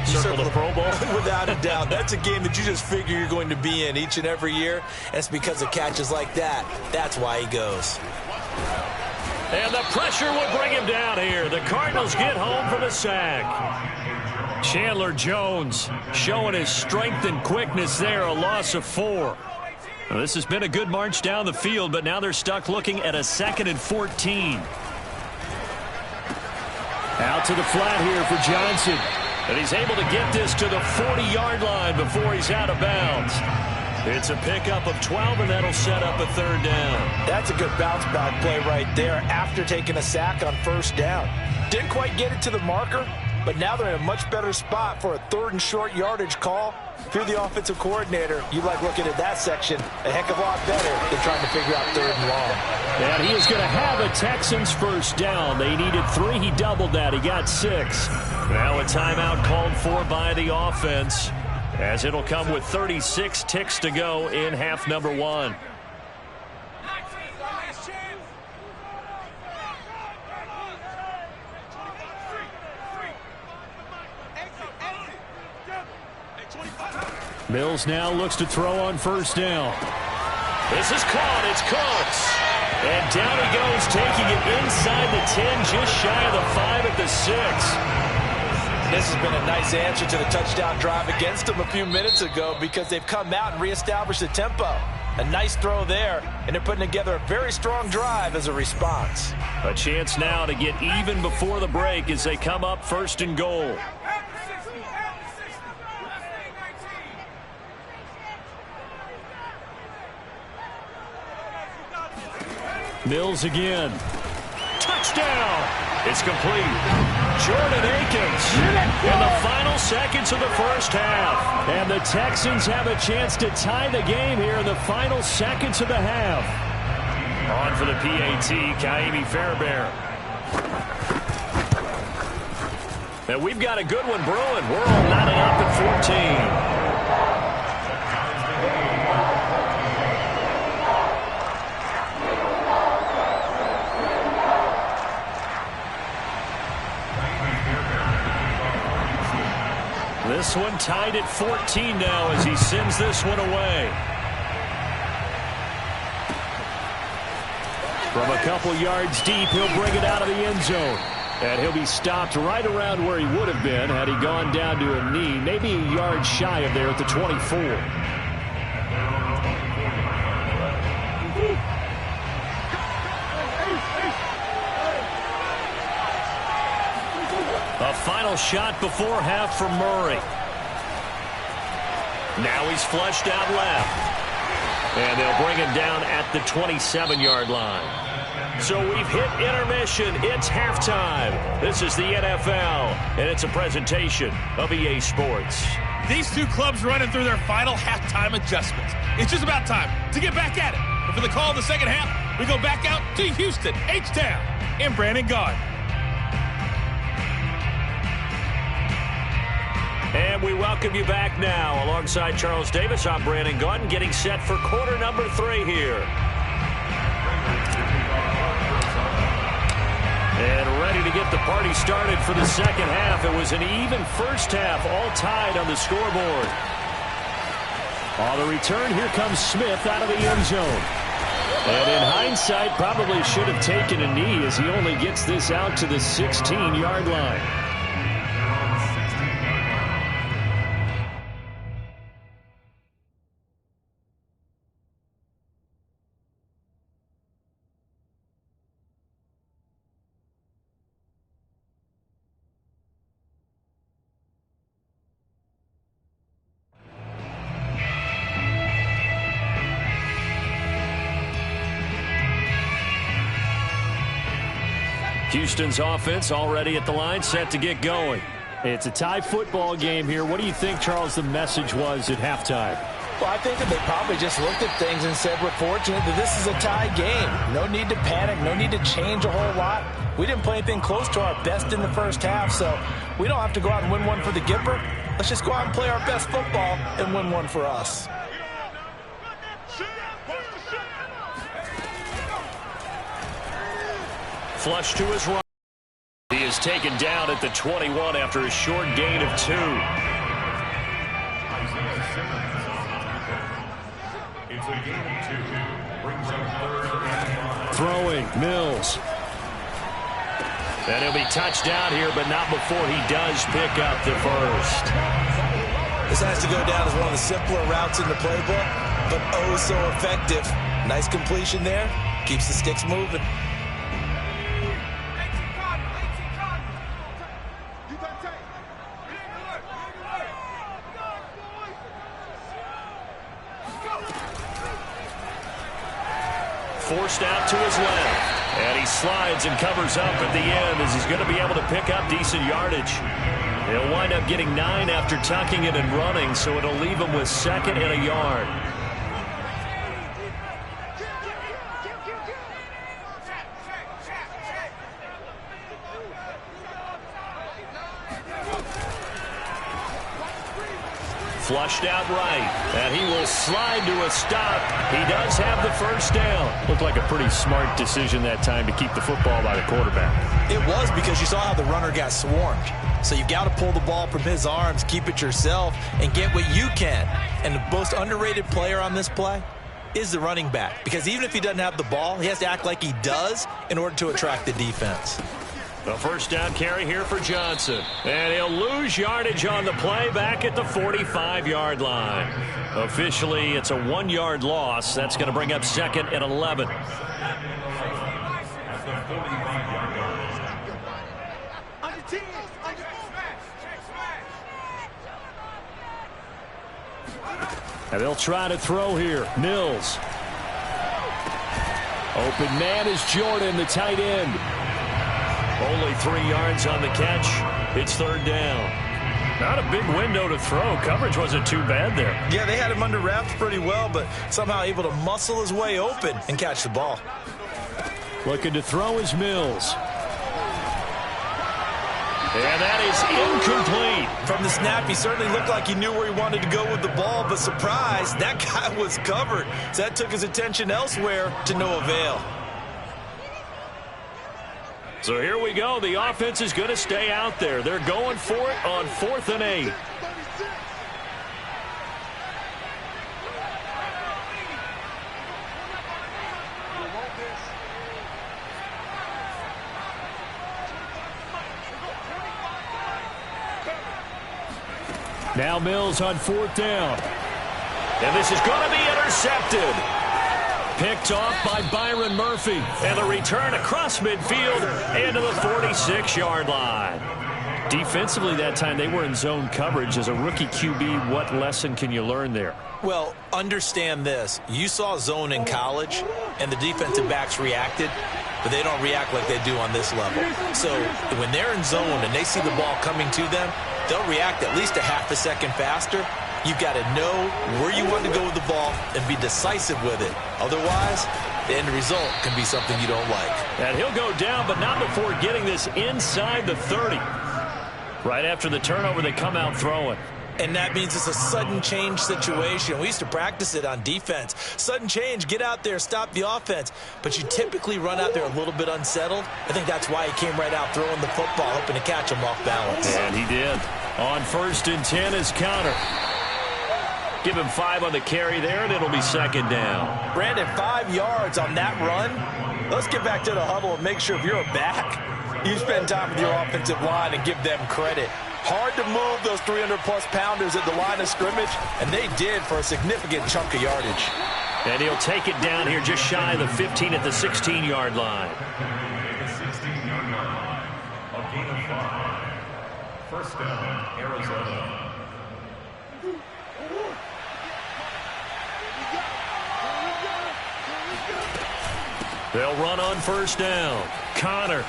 You circle the Pro Bowl? Without a doubt. That's a game that you just figure you're going to be in each and every year. And it's because of catches like that. That's why he goes. And the pressure will bring him down here. The Cardinals get home for the sack. Chandler Jones showing his strength and quickness there, a loss of 4. Now, this has been a good march down the field, but now they're stuck looking at a 2nd and 14. Out to the flat here for Johnson. And he's able to get this to the 40-yard line before he's out of bounds. It's a pickup of 12, and that'll set up a 3rd down. That's a good bounce-back play right there after taking a sack on 1st down. Didn't quite get it to the marker, but now they're in a much better spot for a 3rd and short yardage call. If you're the offensive coordinator, you like looking at that section a heck of a lot better than trying to figure out 3rd and long. And he is going to have a Texans first down. They needed 3. He doubled that. He got 6. Now a timeout called for by the offense, as it'll come with 36 ticks to go in half number 1. Mills now looks to throw on first down. This is caught. It's Cooks. And down he goes, taking it inside the 10, just shy of the 5 at the 6. This has been a nice answer to the touchdown drive against them a few minutes ago, because they've come out and reestablished the tempo. A nice throw there, and they're putting together a very strong drive as a response. A chance now to get even before the break as they come up 1st and goal. Mills again. Touchdown! It's complete. Jordan Akins in the final seconds of the first half. And the Texans have a chance to tie the game here in the final seconds of the half. On for the PAT, Kaimi Fairbairn. And we've got a good one brewing. We're all knotted up at 14. This one tied at 14 now as he sends this one away. From a couple yards deep, he'll bring it out of the end zone. And he'll be stopped right around where he would have been had he gone down to a knee, maybe a yard shy of there at the 24. A final shot before half from Murray. Now he's flushed out left. And they'll bring him down at the 27-yard line. So we've hit intermission. It's halftime. This is the NFL, and it's a presentation of EA Sports. These two clubs running through their final halftime adjustments. It's just about time to get back at it. But for the call of the second half, we go back out to Houston, H-Town, and Brandon Gaudin. And we welcome you back now. Alongside Charles Davis, I'm Brandon Gaudin, getting set for quarter number 3 here. And ready to get the party started for the second half. It was an even first half, all tied on the scoreboard. On the return, here comes Smith out of the end zone. And in hindsight, probably should have taken a knee as he only gets this out to the 16-yard line. Houston's offense already at the line, set to get going. It's a tie football game here. What do you think, Charles, the message was at halftime? Well, I think that they probably just looked at things and said, we're fortunate that this is a tie game. No need to panic. No need to change a whole lot. We didn't play anything close to our best in the first half, so we don't have to go out and win one for the Gipper. Let's just go out and play our best football and win one for us. Flush to his right. He is taken down at the 21 after a short gain of 2. It's a gain of 2. Brings up 3rd and 5. Throwing, Mills. And he'll be touched down here, but not before he does pick up the first. This has to go down as one of the simpler routes in the playbook, but oh so effective. Nice completion there. Keeps the sticks moving. forced out to his left. And he slides and covers up at the end as he's going to be able to pick up decent yardage. He'll wind up getting 9 after tucking it and running, so it'll leave him with 2nd and a yard. Flushed out right, and he will slide to a stop. He does have the first down. Looked like a pretty smart decision that time to keep the football by the quarterback. It was, because you saw how the runner got swarmed. So you've got to pull the ball from his arms, keep it yourself, and get what you can. And the most underrated player on this play is the running back, because even if he doesn't have the ball, he has to act like he does in order to attract the defense. The first down carry here for Johnson. And he'll lose yardage on the play back at the 45-yard line. Officially, it's a 1-yard loss. That's going to bring up 2nd and 11. And they'll try to throw here. Mills. Open man is Jordan, the tight end. Only 3 yards on the catch. It's 3rd down. Not a big window to throw. Coverage wasn't too bad there. Yeah, they had him under wraps pretty well, but somehow able to muscle his way open and catch the ball. Looking to throw is Mills. And that is incomplete. From the snap, he certainly looked like he knew where he wanted to go with the ball, but surprise, that guy was covered. So that took his attention elsewhere to no avail. So here we go. The offense is going to stay out there. They're going for it on 4th and 8. Now Mills on 4th down. And this is going to be intercepted. Picked off by Byron Murphy. And the return across midfield into the 46-yard line. Defensively that time, they were in zone coverage. As a rookie QB, what lesson can you learn there? Well, understand this. You saw zone in college, and the defensive backs reacted, but they don't react like they do on this level. So when they're in zone and they see the ball coming to them, they'll react at least a half a second faster. You've got to know where you want to go with the ball and be decisive with it. Otherwise, the end result can be something you don't like. And he'll go down, but not before getting this inside the 30. Right after the turnover, they come out throwing. And that means it's a sudden change situation. We used to practice it on defense. Sudden change, get out there, stop the offense. But you typically run out there a little bit unsettled. I think that's why he came right out throwing the football, hoping to catch him off balance. And he did. On 1st and 10 is Connor. Give him 5 on the carry there, and it'll be 2nd down. Brandon, 5 yards on that run. Let's get back to the huddle and make sure if you're a back, you spend time with your offensive line and give them credit. Hard to move those 300-plus pounders at the line of scrimmage, and they did for a significant chunk of yardage. And he'll take it down here just shy of the 15 at the 16-yard line. The 16-yard line. A gain of 5. First down, Arizona. They'll run on 1st down. Connor.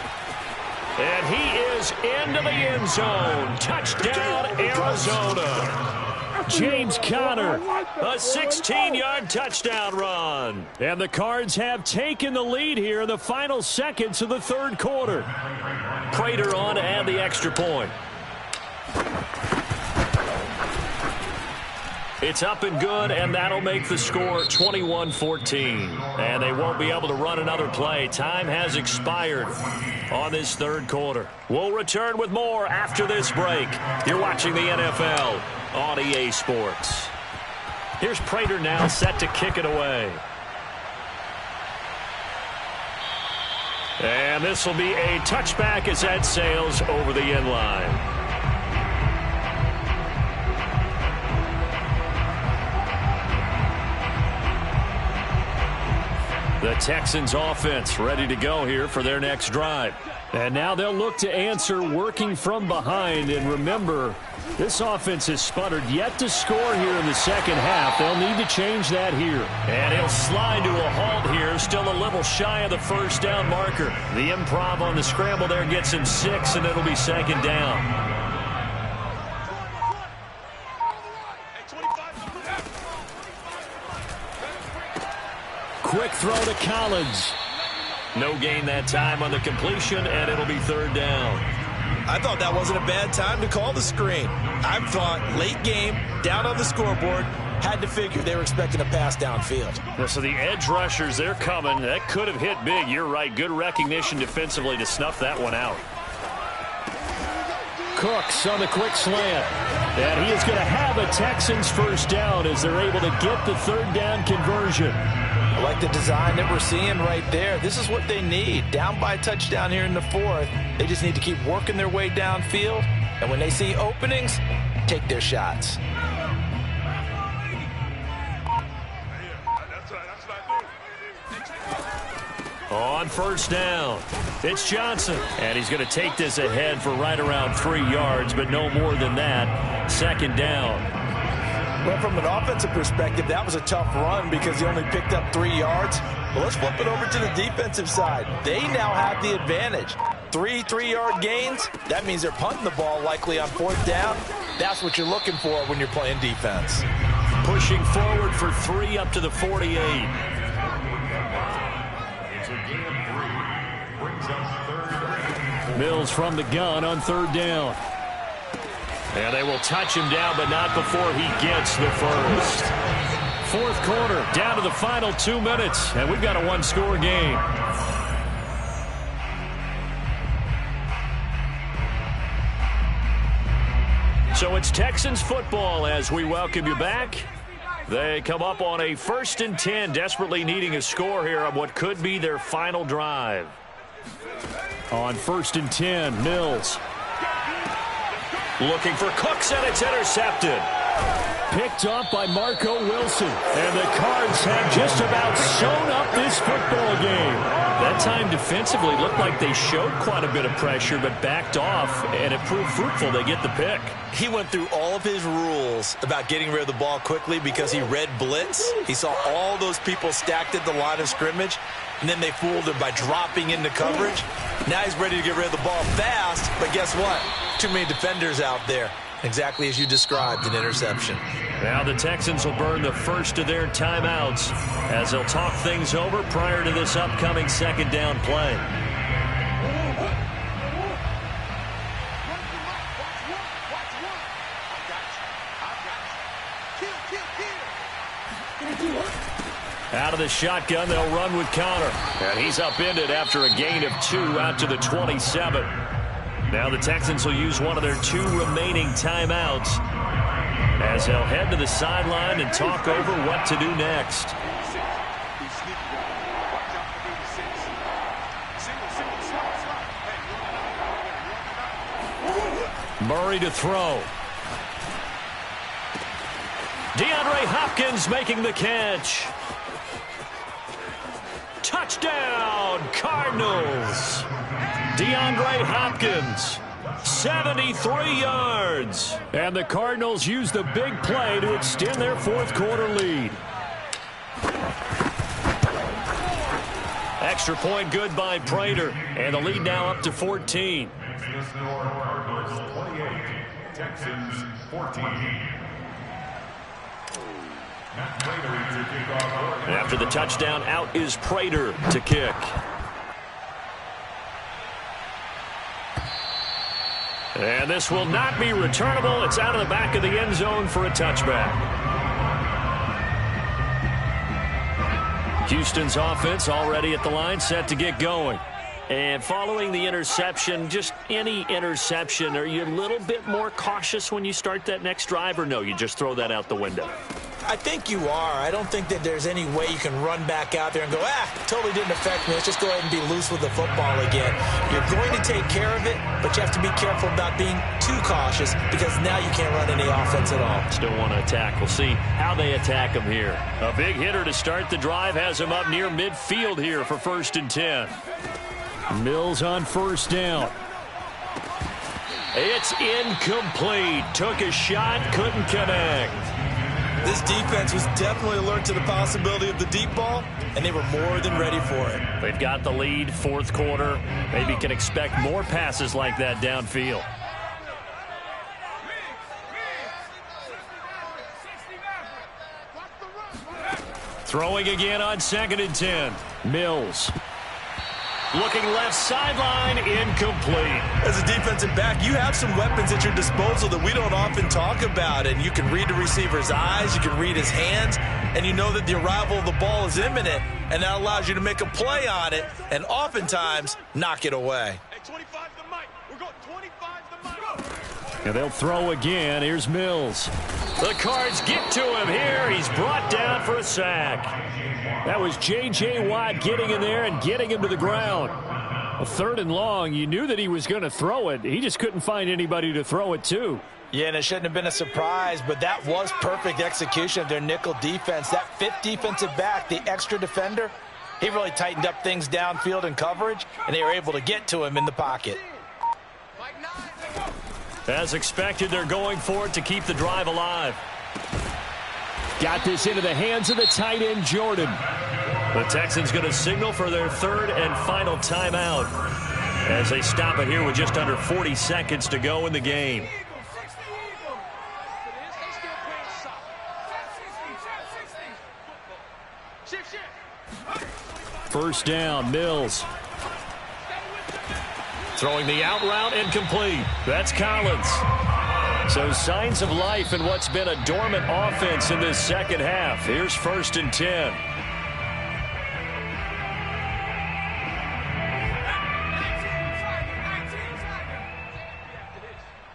And he is into the end zone. Touchdown, Arizona. James Conner, a 16-yard touchdown run. And the Cards have taken the lead here in the final seconds of the 3rd quarter. Prater on to add the extra point. It's up and good, and that'll make the score 21-14. And they won't be able to run another play. Time has expired on this 3rd quarter. We'll return with more after this break. You're watching the NFL on EA Sports. Here's Prater now set to kick it away. And this will be a touchback as that sails over the end line. The Texans offense ready to go here for their next drive. And now they'll look to answer working from behind. And remember, This offense has sputtered yet to score here in the second half. They'll need to change that here. And he'll slide to a halt here, still a little shy of the first down marker. The improv on the scramble there gets him 6, and it'll be second down. Quick throw to Collins. No gain that time on the completion, and it'll be third down. I thought that wasn't a bad time to call the screen. I thought late game, down on the scoreboard, had to figure they were expecting a pass downfield. Yeah, so the edge rushers, they're coming. That could have hit big. You're right. Good recognition defensively to snuff that one out. Cooks on the quick slant. And he is going to have a Texans first down as they're able to get the third down conversion. I like the design that we're seeing right there. This is what they need. Down by a touchdown here in the fourth. They just need to keep working their way downfield. And when they see openings, take their shots. On first down, it's Johnson. And he's going to take this ahead for right around 3 yards, but no more than that. Second down. Well, from an offensive perspective, that was a tough run because he only picked up 3 yards. Well, let's flip it over to the defensive side. They now have the advantage. 3 3-yard gains. That means they're punting the ball likely on fourth down. That's what you're looking for when you're playing defense. Pushing forward for 3 up to the 48. Mills from the gun on third down. And they will touch him down, but not before he gets the first. Fourth quarter, down to the final 2 minutes, and we've got a 1-score game. So it's Texans football as we welcome you back. They come up on a 1st and 10, desperately needing a score here on what could be their final drive. On 1st and 10, Mills. Looking for Cooks, and it's intercepted. Picked off by Marco Wilson. And the Cards have just about sewn up this football game. That time defensively looked like they showed quite a bit of pressure, but backed off, and it proved fruitful. They get the pick. He went through all of his rules about getting rid of the ball quickly because he read blitz. He saw all those people stacked at the line of scrimmage, and then they fooled him by dropping into coverage. Now he's ready to get rid of the ball fast, but guess what? Too many defenders out there. Exactly as you described, an interception. Now the Texans will burn the first of their timeouts as they'll talk things over prior to this upcoming second down play. Out of the shotgun, they'll run with Connor. And he's upended after a gain of 2 out to the 27. Now the Texans will use one of their 2 remaining timeouts as they'll head to the sideline and talk over what to do next. Murray to throw. DeAndre Hopkins making the catch. Touchdown, Cardinals. DeAndre Hopkins, 73 yards. And the Cardinals use the big play to extend their fourth quarter lead. Extra point good by Prater. And the lead now up to 14. Cardinals 28, Texans 14. After the touchdown, out is Prater to kick. And this will not be returnable. It's out of the back of the end zone for a touchback. Houston's offense already at the line, set to get going. And following the interception, just any interception, are you a little bit more cautious when you start that next drive, or no, you just throw that out the window? I think you are. I don't think that there's any way you can run back out there and go, totally didn't affect me. Let's just go ahead and be loose with the football again. You're going to take care of it, but you have to be careful about being too cautious because now you can't run any offense at all. Still want to attack. We'll see how they attack him here. A big hitter to start the drive has him up near midfield here for 1st and 10. Mills on first down. It's incomplete. Took a shot, couldn't connect. This defense was definitely alert to the possibility of the deep ball, and they were more than ready for it. They've got the lead, fourth quarter. Maybe can expect more passes like that downfield. Throwing again on 2nd and 10. Mills. Looking left sideline, incomplete. As a defensive back, you have some weapons at your disposal that we don't often talk about. And you can read the receiver's eyes, you can read his hands, and you know that the arrival of the ball is imminent, and that allows you to make a play on it and oftentimes knock it away. Hey, 25 the mic. We're going 25 the mic. And they'll throw again. Here's Mills. The Cards get to him here. He's brought down for a sack. That was J.J. Watt getting in there and getting him to the ground. A 3rd and long. You knew that he was going to throw it. He just couldn't find anybody to throw it to. Yeah, and it shouldn't have been a surprise, but that was perfect execution of their nickel defense. That 5th defensive back, the extra defender, he really tightened up things downfield in coverage, and they were able to get to him in the pocket. As expected, they're going for it to keep the drive alive. Got this into the hands of the tight end, Jordan. The Texans going to signal for their 3rd and final timeout as they stop it here with just under 40 seconds to go in the game. First down, Mills. Throwing the out route and complete. That's Collins. So signs of life in what's been a dormant offense in this second half. Here's 1st and 10.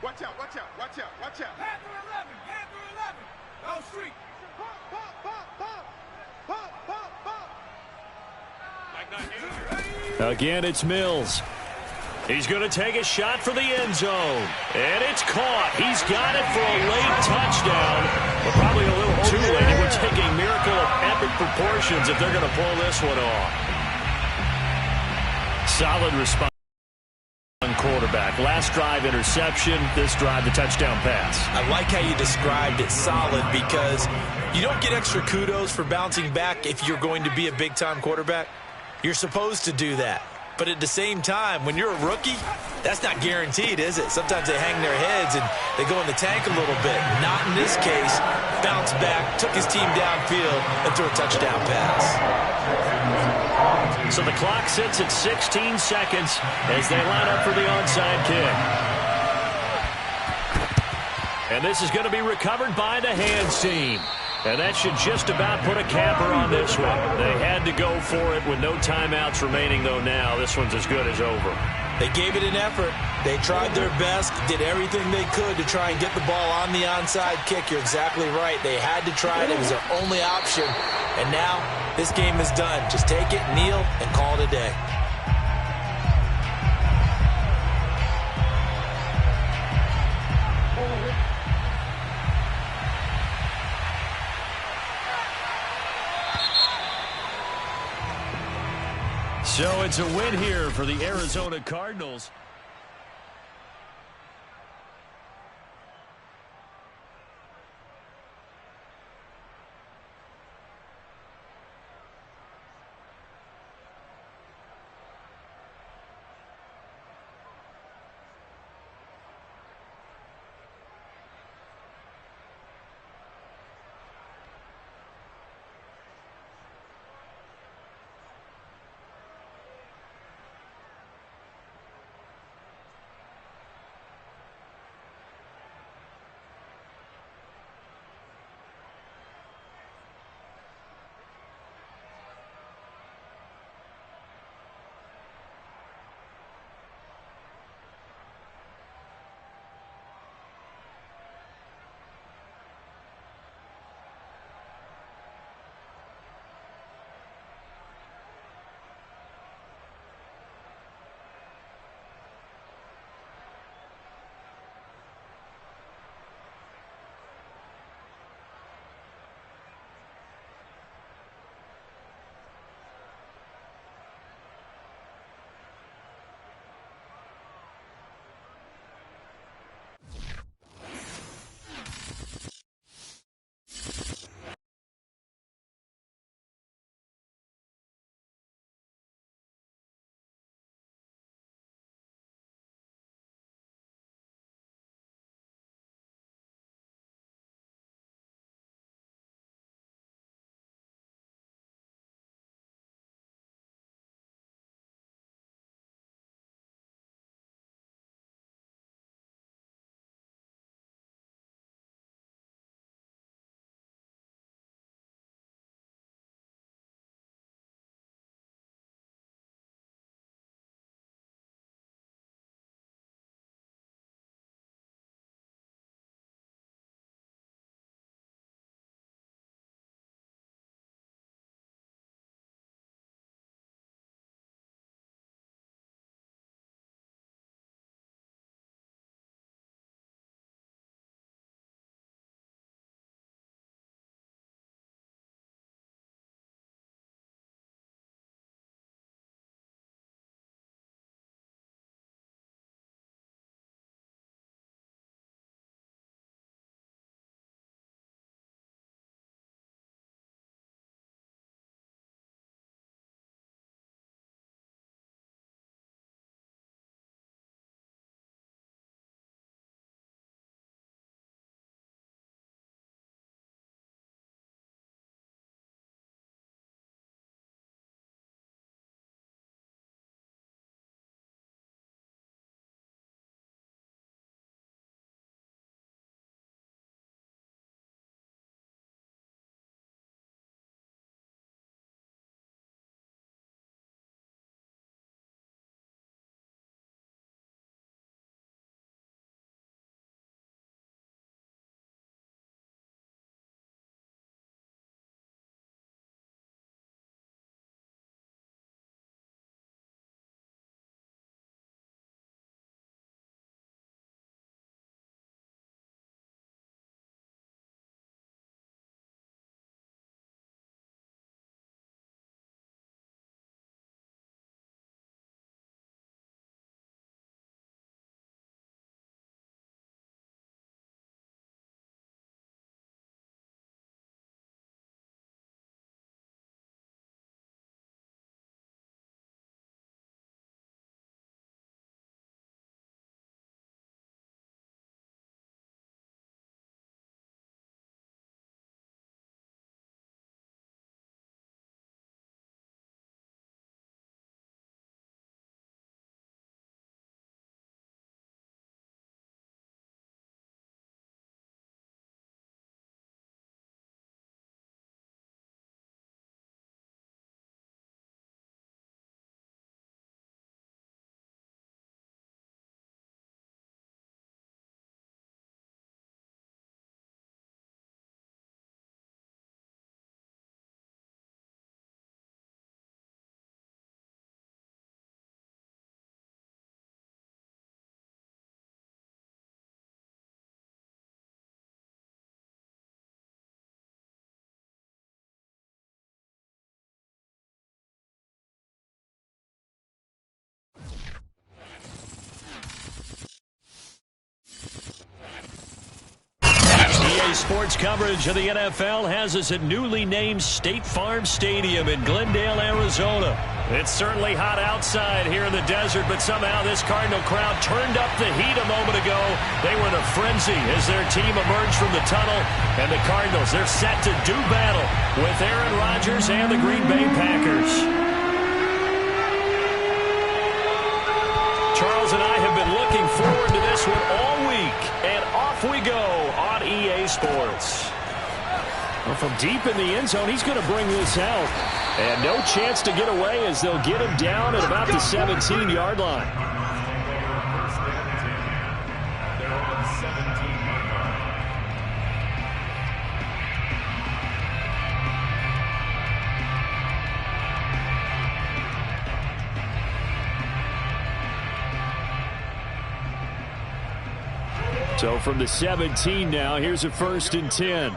Watch out, watch out, watch out, watch out. Hand through 11. Go street. Pop. Again, it's Mills. He's going to take a shot for the end zone. And it's caught. He's got it for a late touchdown. But probably a little too late. It would take a miracle of epic proportions if they're going to pull this one off. Solid response on quarterback. Last drive, interception. This drive, the touchdown pass. I like how you described it, solid, because you don't get extra kudos for bouncing back if you're going to be a big-time quarterback. You're supposed to do that. But at the same time, when you're a rookie, that's not guaranteed, is it? Sometimes they hang their heads and they go in the tank a little bit. Not in this case. Bounced back, took his team downfield, and threw a touchdown pass. So the clock sits at 16 seconds as they line up for the onside kick. And this is going to be recovered by the hands team. And that should just about put a capper on this one. They had to go for it with no timeouts remaining, though now. This one's as good as over. They gave it an effort. They tried their best, did everything they could to try and get the ball on the onside kick. You're exactly right. They had to try it. It was their only option. And now this game is done. Just take it, kneel, and call it a day. So it's a win here for the Arizona Cardinals. Today's sports coverage of the NFL has us at newly named State Farm Stadium in Glendale, Arizona. It's certainly hot outside here in the desert, but somehow this Cardinal crowd turned up the heat a moment ago. They were in a frenzy as their team emerged from the tunnel. And the Cardinals, they're set to do battle with Aaron Rodgers and the Green Bay Packers. Charles and I have been looking forward to this one all week. And off we go on EA Sports. Well, from deep in the end zone, he's going to bring this out. And no chance to get away as they'll get him down at about the 17-yard line. They're on 17-yard line. So from the 17 now, here's a 1st and 10.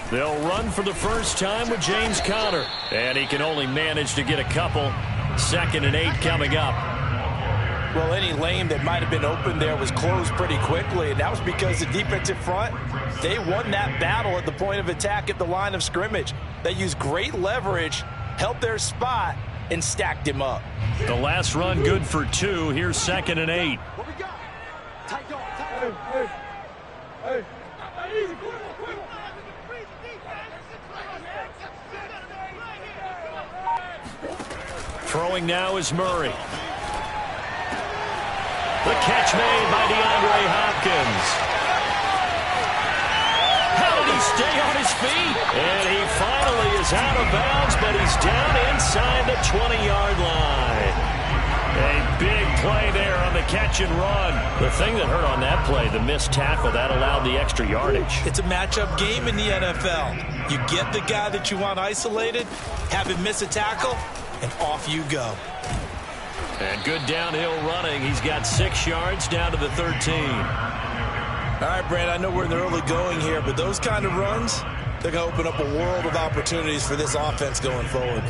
They'll run for the first time with James Conner. And he can only manage to get a couple. 2nd and 8 coming up. Well, any lane that might have been open there was closed pretty quickly, and that was because the defensive front, they won that battle at the point of attack at the line of scrimmage. They used great leverage, held their spot, and stacked him up. The last run good for 2. Here's 2nd and 8. What we got? Tight dog, tight dog. Hey. Easy, quick. Throwing now is Murray. The catch made by DeAndre Hopkins. How did he stay on his feet? And he finally is out of bounds, but he's down inside the 20-yard line. A big play there on the catch and run. The thing that hurt on that play, the missed tackle, that allowed the extra yardage. It's a matchup game in the NFL. You get the guy that you want isolated, have him miss a tackle, and off you go. And good downhill running. He's got 6 yards down to the 13. All right, Brad, I know we're in the early going here, but those kind of runs, they're going to open up a world of opportunities for this offense going forward.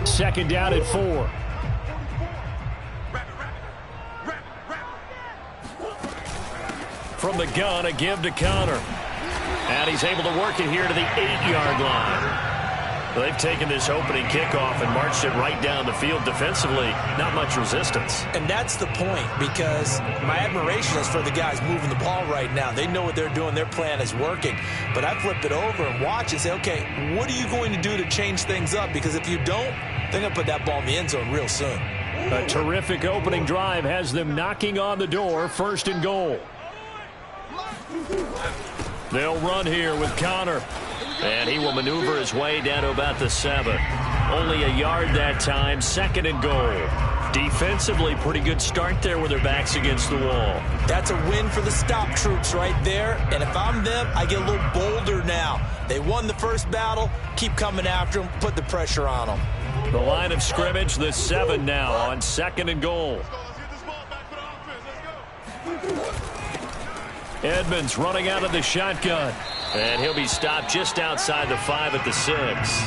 Second down at 4. From the gun, a give to Conner. And he's able to work it here to the 8-yard line. They've taken this opening kickoff and marched it right down the field defensively. Not much resistance. And that's the point, because my admiration is for the guys moving the ball right now. They know what they're doing. Their plan is working. But I flip it over and watch and say, okay, what are you going to do to change things up? Because if you don't, they're going to put that ball in the end zone real soon. A terrific opening drive has them knocking on the door. 1st and goal. They'll run here with Conner. And he will maneuver his way down to about the 7. Only a yard that time. 2nd and goal. Defensively, pretty good start there with their backs against the wall. That's a win for the stop troops right there. And if I'm them, I get a little bolder now. They won the first battle. Keep coming after them. Put the pressure on them. The line of scrimmage, the 7 now on 2nd and goal. Let's get this ball back for the offense. Let's go. Edmonds running out of the shotgun. And he'll be stopped just outside the 5 at the 6.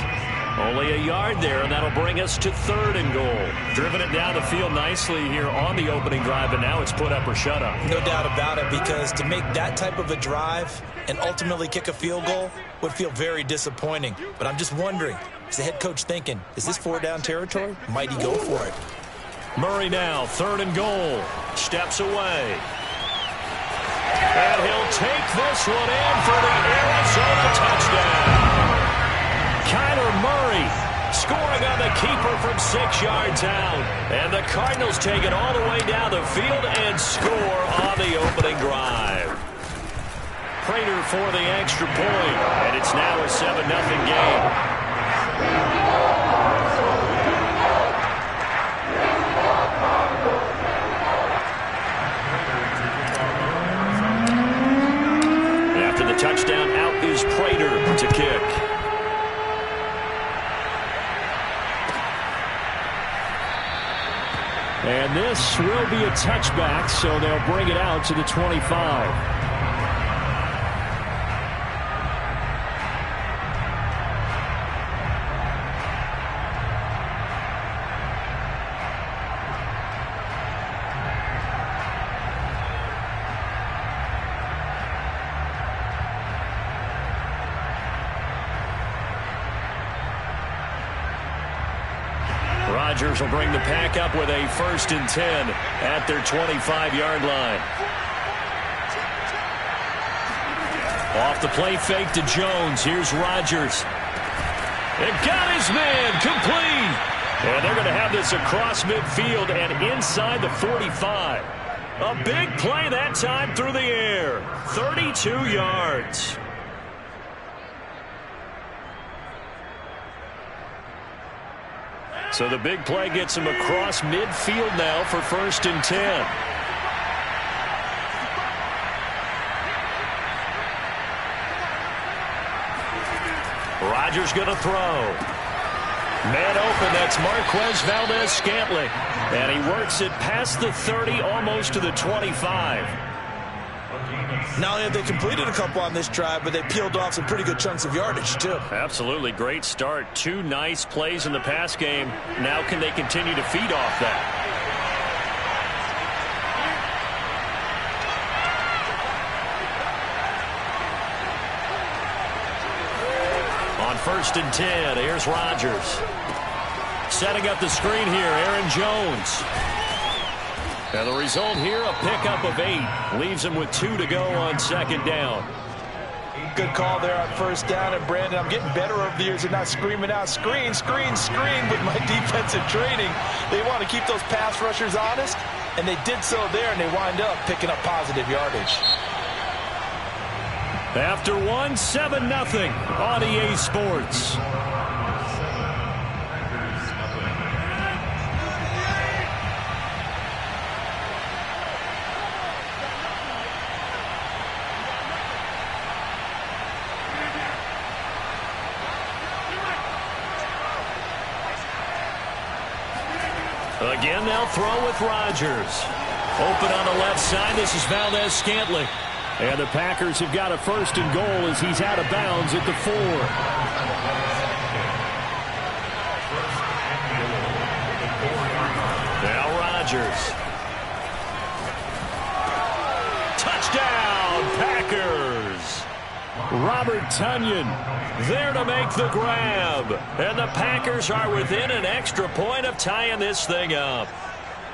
Only a yard there, and that'll bring us to 3rd and goal. Driven it down the field nicely here on the opening drive, and now it's put up or shut up. No doubt about it, because to make that type of a drive and ultimately kick a field goal would feel very disappointing. But I'm just wondering, is the head coach thinking, is this 4-down territory? Might he go for it? Murray now, 3rd and goal. Steps away. And he'll take this one in for the Arizona touchdown. Kyler Murray scoring on the keeper from 6 yards out. And the Cardinals take it all the way down the field and score on the opening drive. Prater for the extra point. And it's now a 7-0 game. The touchdown, out is Prater to kick. And this will be a touchback, so they'll bring it out to the 25. Rodgers will bring the pack up with a 1st and 10 at their 25-yard line. Off the play fake to Jones. Here's Rodgers. And got his man complete. And they're going to have this across midfield and inside the 45. A big play that time through the air. 32 yards. So the big play gets him across midfield now for 1st and 10. Rodgers going to throw. Man open, that's Marquez Valdez-Scantling. And he works it past the 30, almost to the 25. Not only have they completed a couple on this drive, but they peeled off some pretty good chunks of yardage, too. Absolutely. Great start. 2 nice plays in the pass game. Now can they continue to feed off that? On 1st and 10, here's Rodgers. Setting up the screen here, Aaron Jones. And the result here, a pickup of 8. Leaves him with 2 to go on 2nd down. Good call there on 1st down. And, Brandon, I'm getting better over the years at not screaming out, screen, screen, screen with my defensive training. They want to keep those pass rushers honest, and they did so there, and they wind up picking up positive yardage. After 1, 7-0 on EA Sports. Again, they'll throw with Rodgers. Open on the left side. This is Valdez-Scantling. And the Packers have got a 1st and goal as he's out of bounds at the 4. Now Rodgers. Touchdown, Packers. Robert Tonyan there to make the grab. And the Packers are within an extra point of tying this thing up.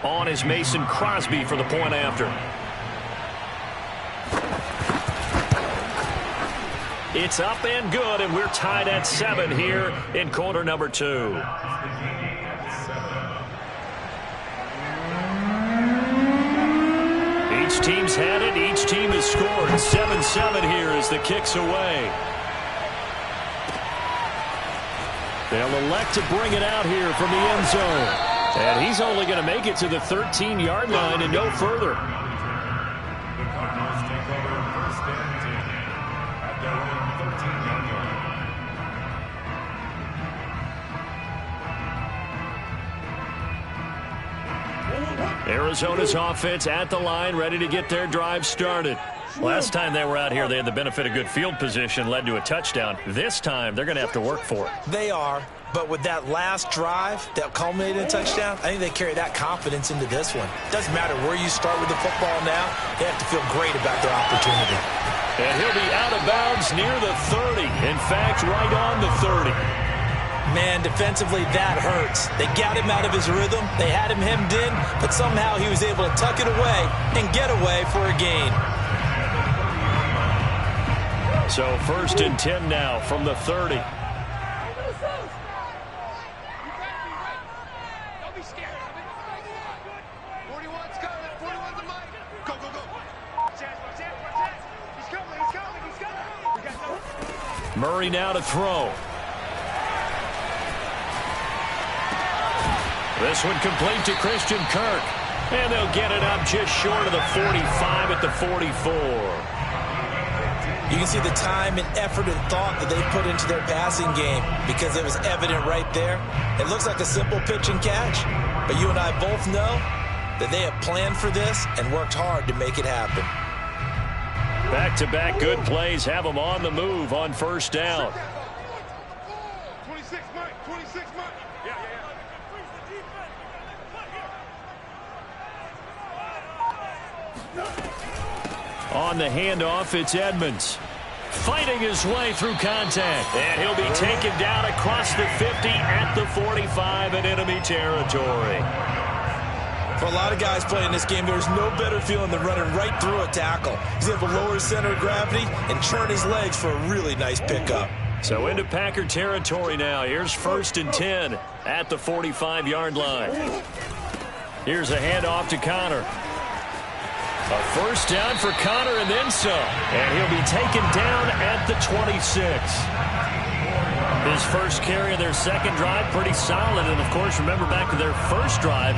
On is Mason Crosby for the point after. It's up and good, and we're tied at 7 here in quarter number 2. Each team's had it. Each team has scored. 7-7 here as the kick's away. They'll elect to bring it out here from the end zone. And he's only going to make it to the 13-yard line and no further. The Cardinals take over 1st and 10 at their own 13-yard line. Arizona's offense at the line, ready to get their drive started. Last time they were out here, they had the benefit of good field position, led to a touchdown. This time, they're going to have to work for it. They are, but with that last drive that culminated in a touchdown, I think they carry that confidence into this one. Doesn't matter where you start with the football now, they have to feel great about their opportunity. And he'll be out of bounds near the 30. In fact, right on the 30. Man, defensively, that hurts. They got him out of his rhythm. They had him hemmed in, but somehow he was able to tuck it away and get away for a gain. So 1st and 10 now from the 30. Don't be scared of it. 41's coming. 41's a mic. Go, go, go. He's coming. He's coming. He's coming. We got no. Murray now to throw. This one complete to Christian Kirk. And they'll get it up just short of the 45 at the 44. You can see the time and effort and thought that they put into their passing game because it was evident right there. It looks like a simple pitch and catch, but you and I both know that they have planned for this and worked hard to make it happen. Back-to-back good plays have them on the move on 1st down. 26 Mike. 26 Mike. Yeah. On the handoff, it's Edmonds. fighting his way through contact. And he'll be taken down across the 50 at the 45 in enemy territory. For a lot of guys playing this game, there's no better feeling than running right through a tackle. He's able to lower his center of gravity and turn his legs for a really nice pickup. So into Packer territory now. Here's 1st and 10 at the 45-yard line. Here's a handoff to Connor. A first down for Connor and then some. And he'll be taken down at the 26. His first carry of their second drive, pretty solid. And, of course, remember back to their first drive,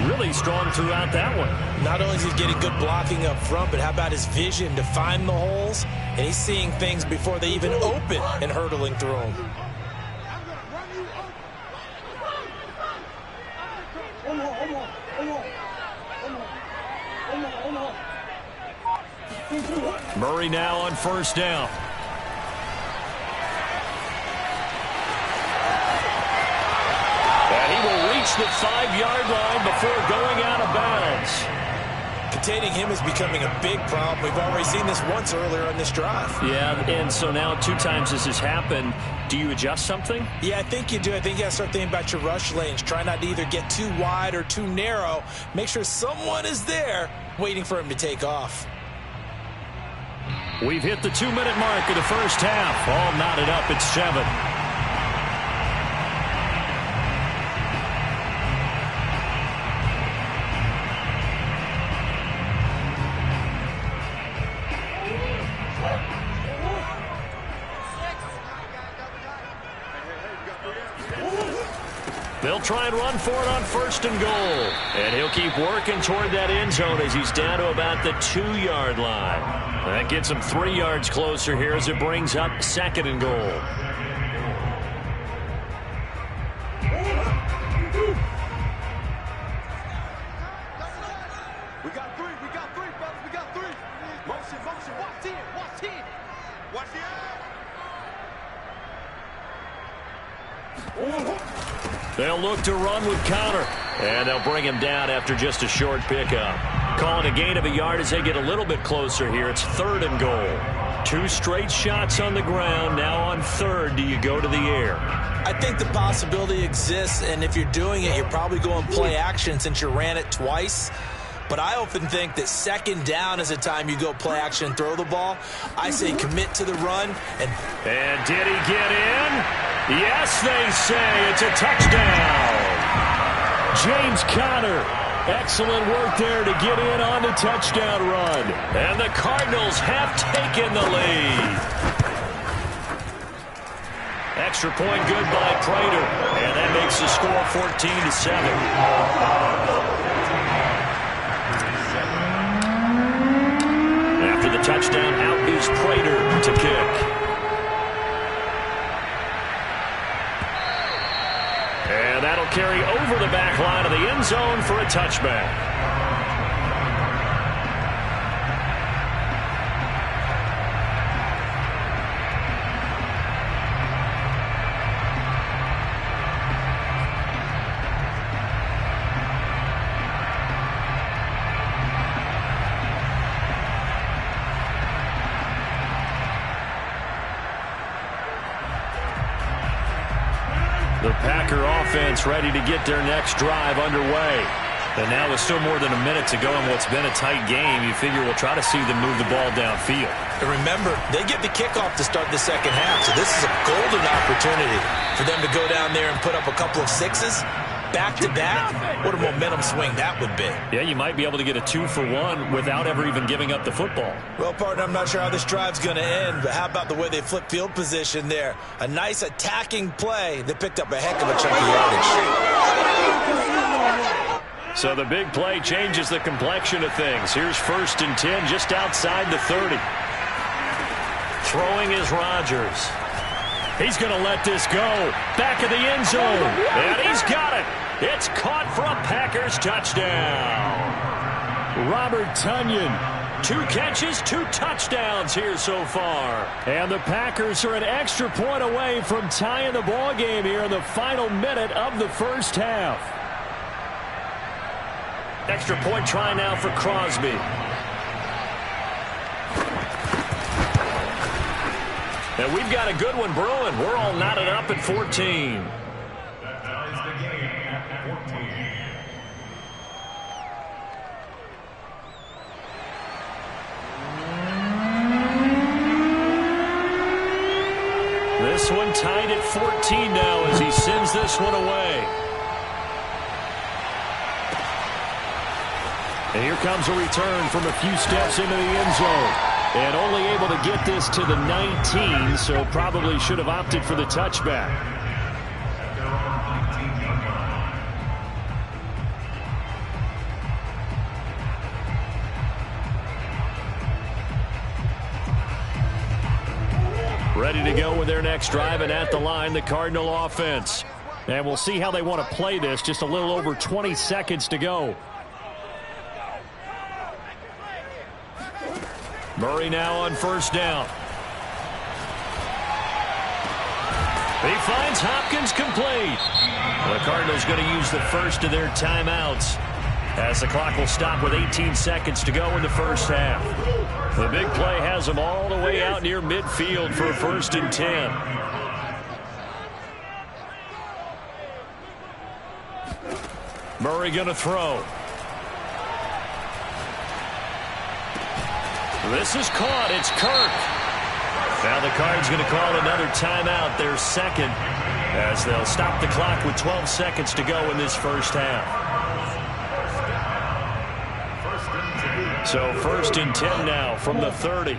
really strong throughout that one. Not only is he getting good blocking up front, but how about his vision to find the holes? And he's seeing things before they even open and hurdling through them. Murray now on first down. And he will reach the 5-yard line before going out of bounds. Containing him is becoming a big problem. We've already seen this once earlier on this drive. Yeah, and so now 2 times this has happened. Do you adjust something? Yeah, I think you do. I think you got to start thinking about your rush lanes. Try not to either get too wide or too narrow. Make sure someone is there waiting for him to take off. We've hit the 2-minute mark of the first half. All knotted up at 7. They'll try and run for it on 1st and goal. And he'll keep working toward that end zone as he's down to about the 2-yard line. That gets him 3 yards closer here as it brings up 2nd and goal. We got 3, fellas, we got 3. Motion, watch 10, watch 10. Watch the They'll look to run with Connor. And they'll bring him down after just a short pickup. Calling a gain of a yard as they get a little bit closer here. It's 3rd and goal. 2 straight shots on the ground. Now on 3rd, do you go to the air? I think the possibility exists, and if you're doing it, you're probably going play action since you ran it twice. But I often think that 2nd down is the time you go play action and throw the ball. I say commit to the run. And did he get in? Yes, they say. It's a touchdown. James Conner. Excellent work there to get in on the touchdown run. And the Cardinals have taken the lead. Extra point good by Prater. And that makes the score 14-7. After the touchdown, out is Prater to kick. And that'll carry over the back line of the end zone for a touchback. The Packer offense ready to get their next drive underway. And now with still more than a minute to go in what's been a tight game, you figure we'll try to see them move the ball downfield. And remember, they get the kickoff to start the second half, so this is a golden opportunity for them to go down there and put up a couple of 6s. Back-to-back, what a momentum swing that would be. Yeah, you might be able to get a 2-for-1 without ever even giving up the football. Well, partner, I'm not sure how this drive's going to end, but how about the way they flip field position there? A nice attacking play that picked up a heck of a chunk of yardage. So the big play changes the complexion of things. Here's 1st and 10 just outside the 30. Throwing is Rodgers. He's going to let this go. Back of the end zone. And he's got it. It's caught for a Packers touchdown. Robert Tonyan. 2 catches, 2 touchdowns here so far. And the Packers are an extra point away from tying the ball game here in the final minute of the first half. Extra point try now for Crosby. And we've got a good one brewing. We're all knotted up at 14. That ties the game at 14. This one tied at 14 now as he sends this one away. And here comes a return from a few steps into the end zone. And only able to get this to the 19, so probably should have opted for the touchback. Ready to go with their next drive, and at the line, the Cardinal offense. And we'll see how they want to play this. Just a little over 20 seconds to go. Murray now on first down. He finds Hopkins complete. The Cardinals going to use the first of their timeouts as the clock will stop with 18 seconds to go in the first half. The big play has them all the way out near midfield for a 1st and 10. Murray going to throw. This is caught. It's Kirk. Now the Cards going to call another timeout, their second, as they'll stop the clock with 12 seconds to go in this first half. So 1st and 10 now from the 30.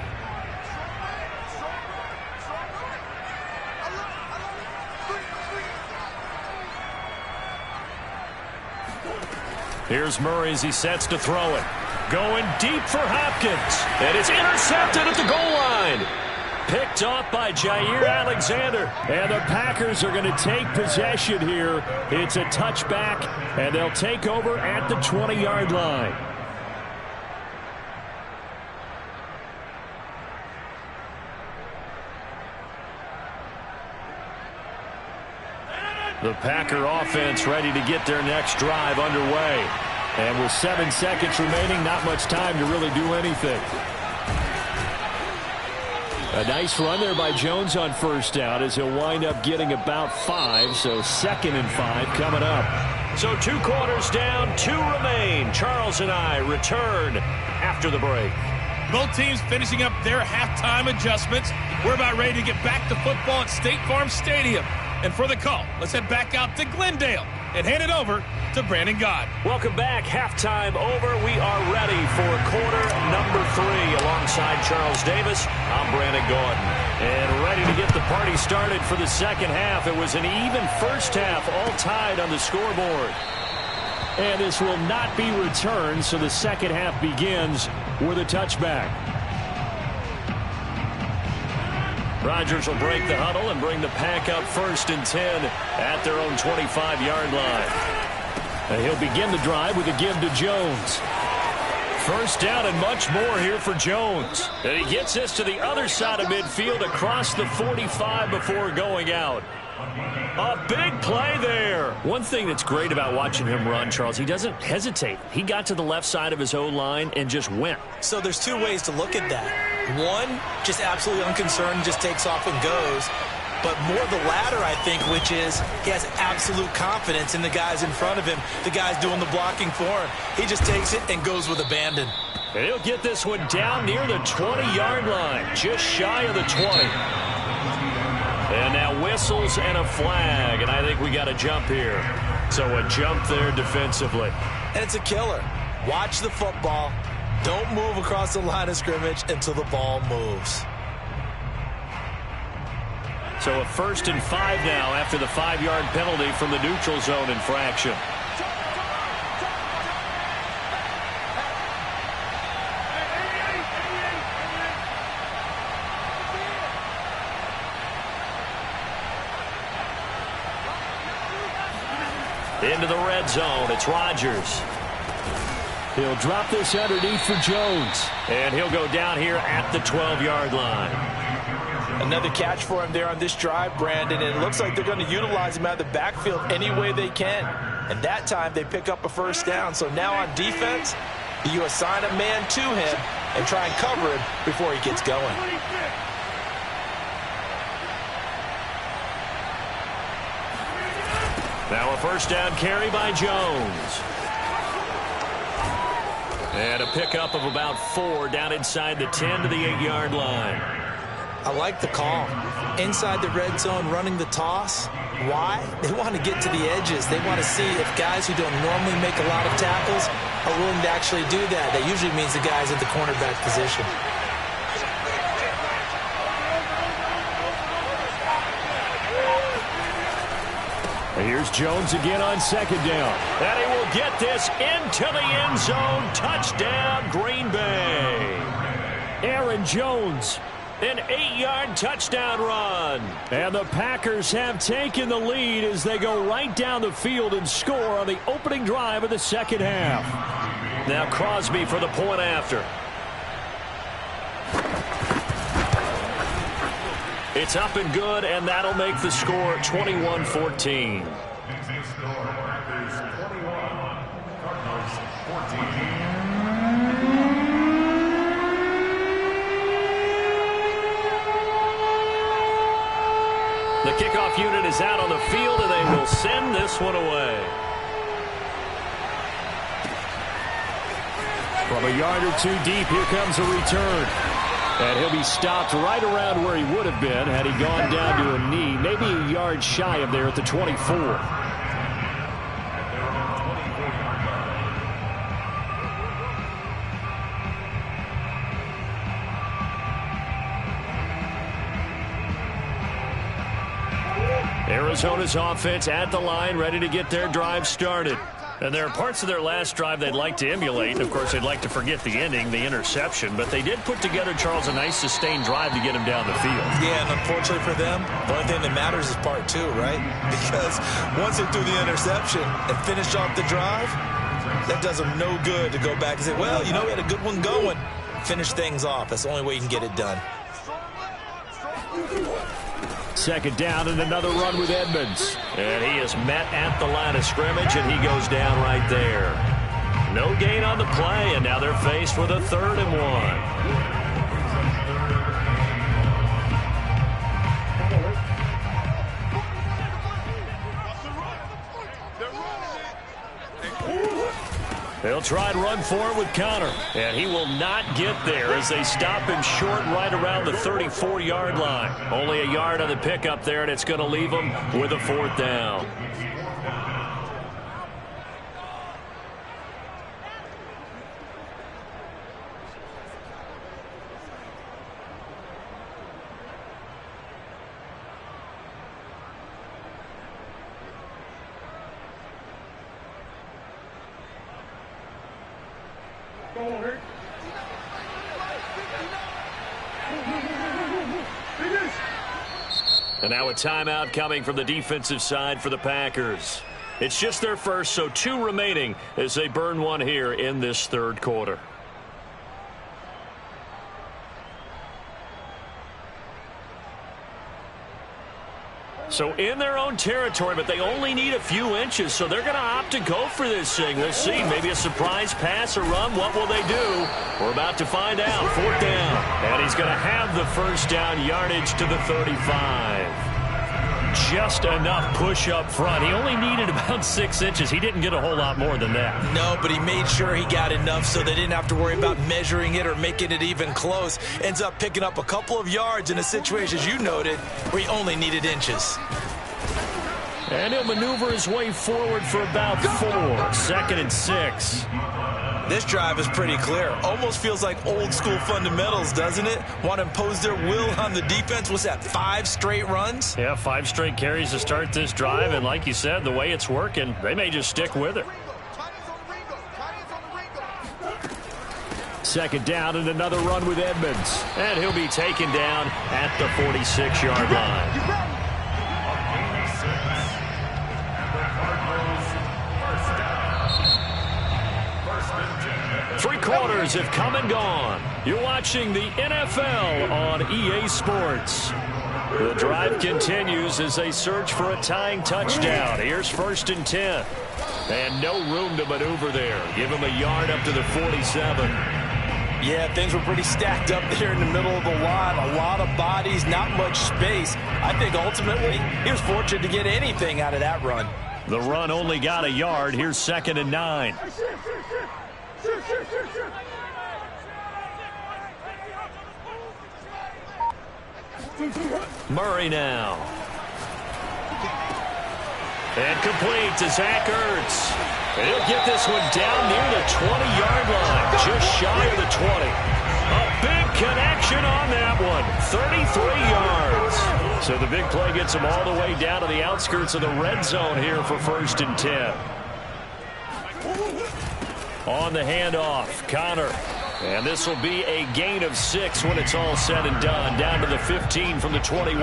Here's Murray as he sets to throw it. Going deep for Hopkins. And it's intercepted at the goal line. Picked off by Jair Alexander. And the Packers are going to take possession here. It's a touchback, and they'll take over at the 20-yard line. The Packer offense ready to get their next drive underway. And with 7 seconds remaining, not much time to really do anything. A nice run there by Jones on first down as he'll wind up getting about 5. So 2nd and 5 coming up. So 2 quarters down, 2 remain. Charles and I return after the break. Both teams finishing up their halftime adjustments. We're about ready to get back to football at State Farm Stadium. And for the call, let's head back out to Glendale and hand it over to Brandon Gaud. Welcome back. Halftime over. We are ready for quarter number 3. Alongside Charles Davis, I'm Brandon Gaud. And ready to get the party started for the second half. It was an even first half, all tied on the scoreboard. And this will not be returned, so the second half begins with a touchback. Rodgers will break the huddle and bring the Pack up 1st and 10 at their own 25-yard line. And he'll begin the drive with a give to Jones. First down and much more here for Jones. And he gets this to the other side of midfield across the 45 before going out. A big play there. One thing that's great about watching him run, Charles, he doesn't hesitate. He got to the left side of his O-line and just went. So there's 2 ways to look at that. One, just absolutely unconcerned, just takes off and goes. But more the latter, I think, which is he has absolute confidence in the guys in front of him, the guys doing the blocking for him. He just takes it and goes with abandon. And he'll get this one down near the 20-yard line, just shy of the 20. And now whistles and a flag, and I think we got a jump here. So a jump there defensively. And it's a killer. Watch the football. Don't move across the line of scrimmage until the ball moves. So a 1st and 5 now after the 5-yard penalty from the neutral zone infraction. Into the red zone, it's Rodgers. He'll drop this underneath for Jones. And he'll go down here at the 12-yard line. Another catch for him there on this drive, Brandon, and it looks like they're going to utilize him out of the backfield any way they can. And that time they pick up a first down. So now on defense, you assign a man to him and try and cover him before he gets going. Now a first down carry by Jones. And a pickup of about 4 down inside the 10 to the 8-yard line. I like the call. Inside the red zone, running the toss. Why? They want to get to the edges. They want to see if guys who don't normally make a lot of tackles are willing to actually do that. That usually means the guys at the cornerback position. Here's Jones again on second down. And he will get this into the end zone. Touchdown, Green Bay. Aaron Jones, an 8-yard touchdown run. And the Packers have taken the lead as they go right down the field and score on the opening drive of the second half. Now Crosby for the point after. It's up and good, and that'll make the score 21-14. The kickoff unit is out on the field, and they will send this one away. From a yard or two deep, here comes a return. And he'll be stopped right around where he would have been had he gone down to a knee, maybe a yard shy of there at the 24. Arizona's offense at the line, ready to get their drive started. And there are parts of their last drive they'd like to emulate. Of course, they'd like to forget the ending, the interception. But they did put together, Charles, a nice sustained drive to get him down the field. Yeah, and unfortunately for them, the only thing that matters is part 2, right? Because once they threw the interception and finished off the drive, that does them no good to go back and say, well, you know, we had a good one going. Finish things off. That's the only way you can get it done. Second down and another run with Edmonds. And he is met at the line of scrimmage, and he goes down right there. No gain on the play, and now they're faced with a 3rd and 1. They'll try and run for it with Connor. And he will not get there as they stop him short right around the 34-yard line. Only a yard on the pickup there, and it's going to leave him with a 4th down. And now a timeout coming from the defensive side for the Packers. It's just their first, so 2 remaining as they burn one here in this 3rd quarter. So in their own territory, but they only need a few inches, so they're going to opt to go for this thing. We'll see. Maybe a surprise pass or run. What will they do? We're about to find out. 4th down. And he's going to have the first down, yardage to the 35. Just enough push up front. He only needed about 6 inches. He didn't get a whole lot more than that. No, but he made sure he got enough so they didn't have to worry about measuring it or making it even close. Ends up picking up a couple of yards in a situation, as you noted, where he only needed inches. And he'll maneuver his way forward for about 4. 2nd and 6. This drive is pretty clear. Almost feels like old school fundamentals, doesn't it? Want to impose their will on the defense. What's that, 5 straight runs? Yeah, 5 straight carries to start this drive. And like you said, the way it's working, they may just stick with it. 2nd down and another run with Edmonds. And he'll be taken down at the 46-yard line. 3 quarters have come and gone. You're watching the NFL on EA Sports. The drive continues as they search for a tying touchdown. Here's 1st and 10. And no room to maneuver there. Give him a yard up to the 47. Yeah, things were pretty stacked up there in the middle of the line. A lot of bodies, not much space. I think ultimately he was fortunate to get anything out of that run. The run only got a yard. Here's 2nd and 9. Murray now. And complete to Zach Ertz. And he'll get this one down near the 20-yard line, just shy of the 20. A big connection on that one, 33 yards. So the big play gets him all the way down to the outskirts of the red zone here for 1st and 10. On the handoff, Connor. And this will be a gain of 6 when it's all said and done, down to the 15 from the 21.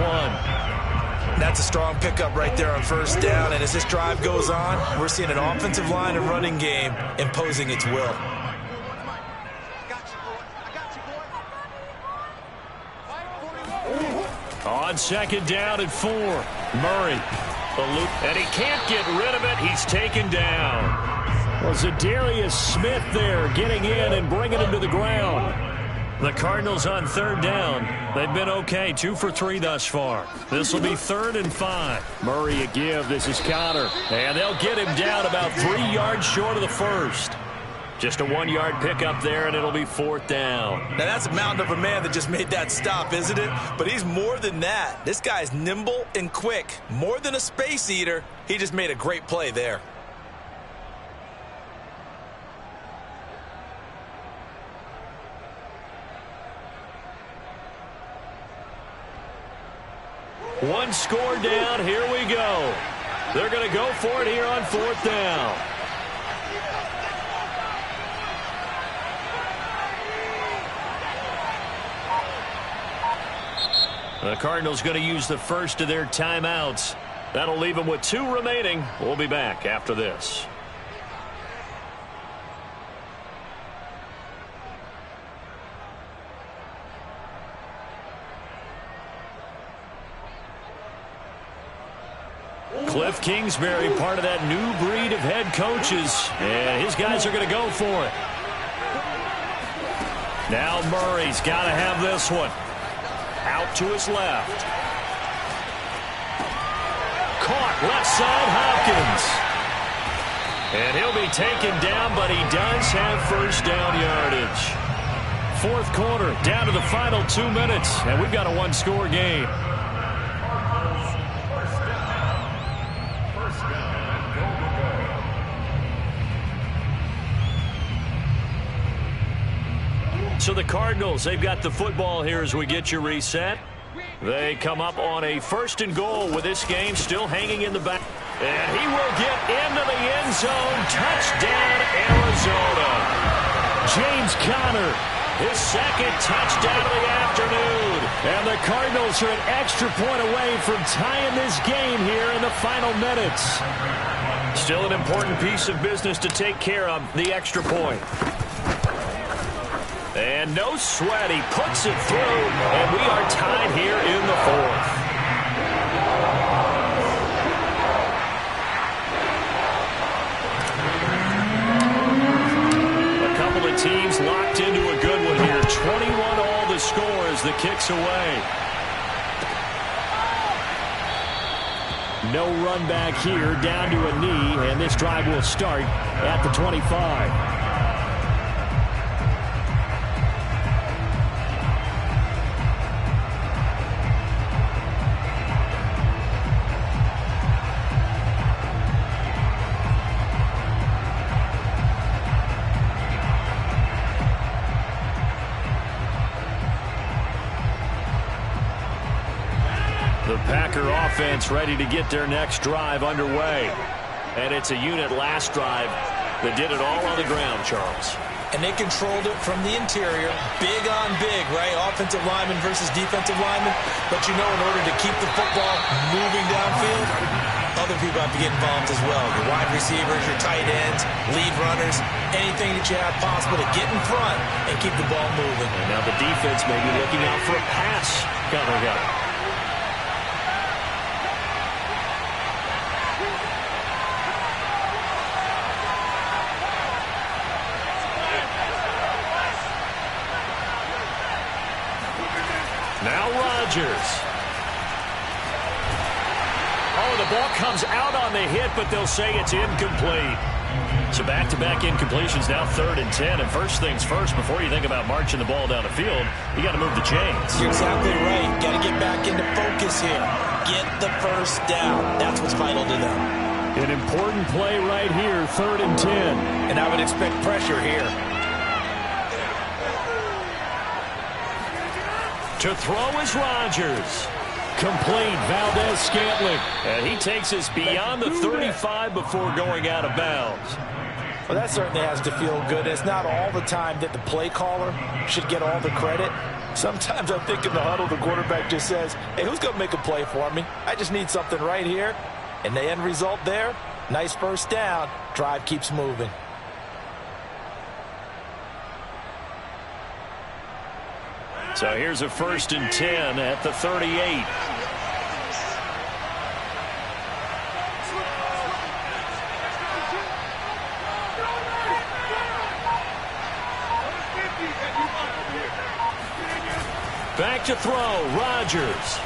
That's a strong pickup right there on 1st down, and as this drive goes on, we're seeing an offensive line and running game imposing its will. On 2nd down and 4, Murray. And he can't get rid of it. He's taken down. Well, Zadarius Smith there getting in and bringing him to the ground. The Cardinals on 3rd down. They've been okay, 2 for 3 thus far. This will be 3rd and 5. Murray a give. This is Connor. And they'll get him down about 3 yards short of the 1st. Just a 1-yard pickup there, and it'll be 4th down. Now, that's a mountain of a man that just made that stop, isn't it? But he's more than that. This guy's nimble and quick. More than a space eater. He just made a great play there. One score down. Here we go. They're going to go for it here on 4th down. The Cardinals going to use the first of their timeouts. That'll leave them with 2 remaining. We'll be back after this. Cliff Kingsbury, part of that new breed of head coaches. And his guys are going to go for it. Now Murray's got to have this one. Out to his left. Caught left side, Hopkins. And he'll be taken down, but he does have 1st down yardage. 4th quarter, down to the final 2 minutes, and we've got a 1-score game. So the Cardinals, they've got the football here as we get you reset. They come up on a 1st and goal with this game still hanging in the back. And he will get into the end zone. Touchdown, Arizona. James Conner, his 2nd touchdown of the afternoon. And the Cardinals are an extra point away from tying this game here in the final minutes. Still an important piece of business to take care of, the extra point. And no sweat, he puts it through, and we are tied here in the 4th. A couple of teams locked into a good one here. 21 all the score as the kick's away. No run back here, down to a knee, and this drive will start at the 25. The Packer offense ready to get their next drive underway. And it's a unit last drive that did it all on the ground, Charles. And they controlled it from the interior. Big on big, right? Offensive lineman versus defensive lineman. But you know, in order to keep the football moving downfield, other people have to get involved as well. Your wide receivers, your tight ends, lead runners, anything that you have possible to get in front and keep the ball moving. And now the defense may be looking out for a pass coming up. Now Rodgers. Oh, the ball comes out on the hit, but they'll say it's incomplete. So back-to-back incompletions, now 3rd and 10. And first things first, before you think about marching the ball down the field, you got to move the chains. You're exactly right. Got to get back into focus here. Get the first down. That's what's vital to them. An important play right here, 3rd and 10. And I would expect pressure here. To throw is Rodgers. Complete, Valdez-Scantling. And he takes us beyond the 35 before going out of bounds. Well, that certainly has to feel good. It's not all the time that the play caller should get all the credit. Sometimes I think in the huddle, the quarterback just says, hey, who's going to make a play for me? I just need something right here. And the end result there, nice first down. Drive keeps moving. So here's a 1st and 10 at the 38. Back to throw, Rodgers.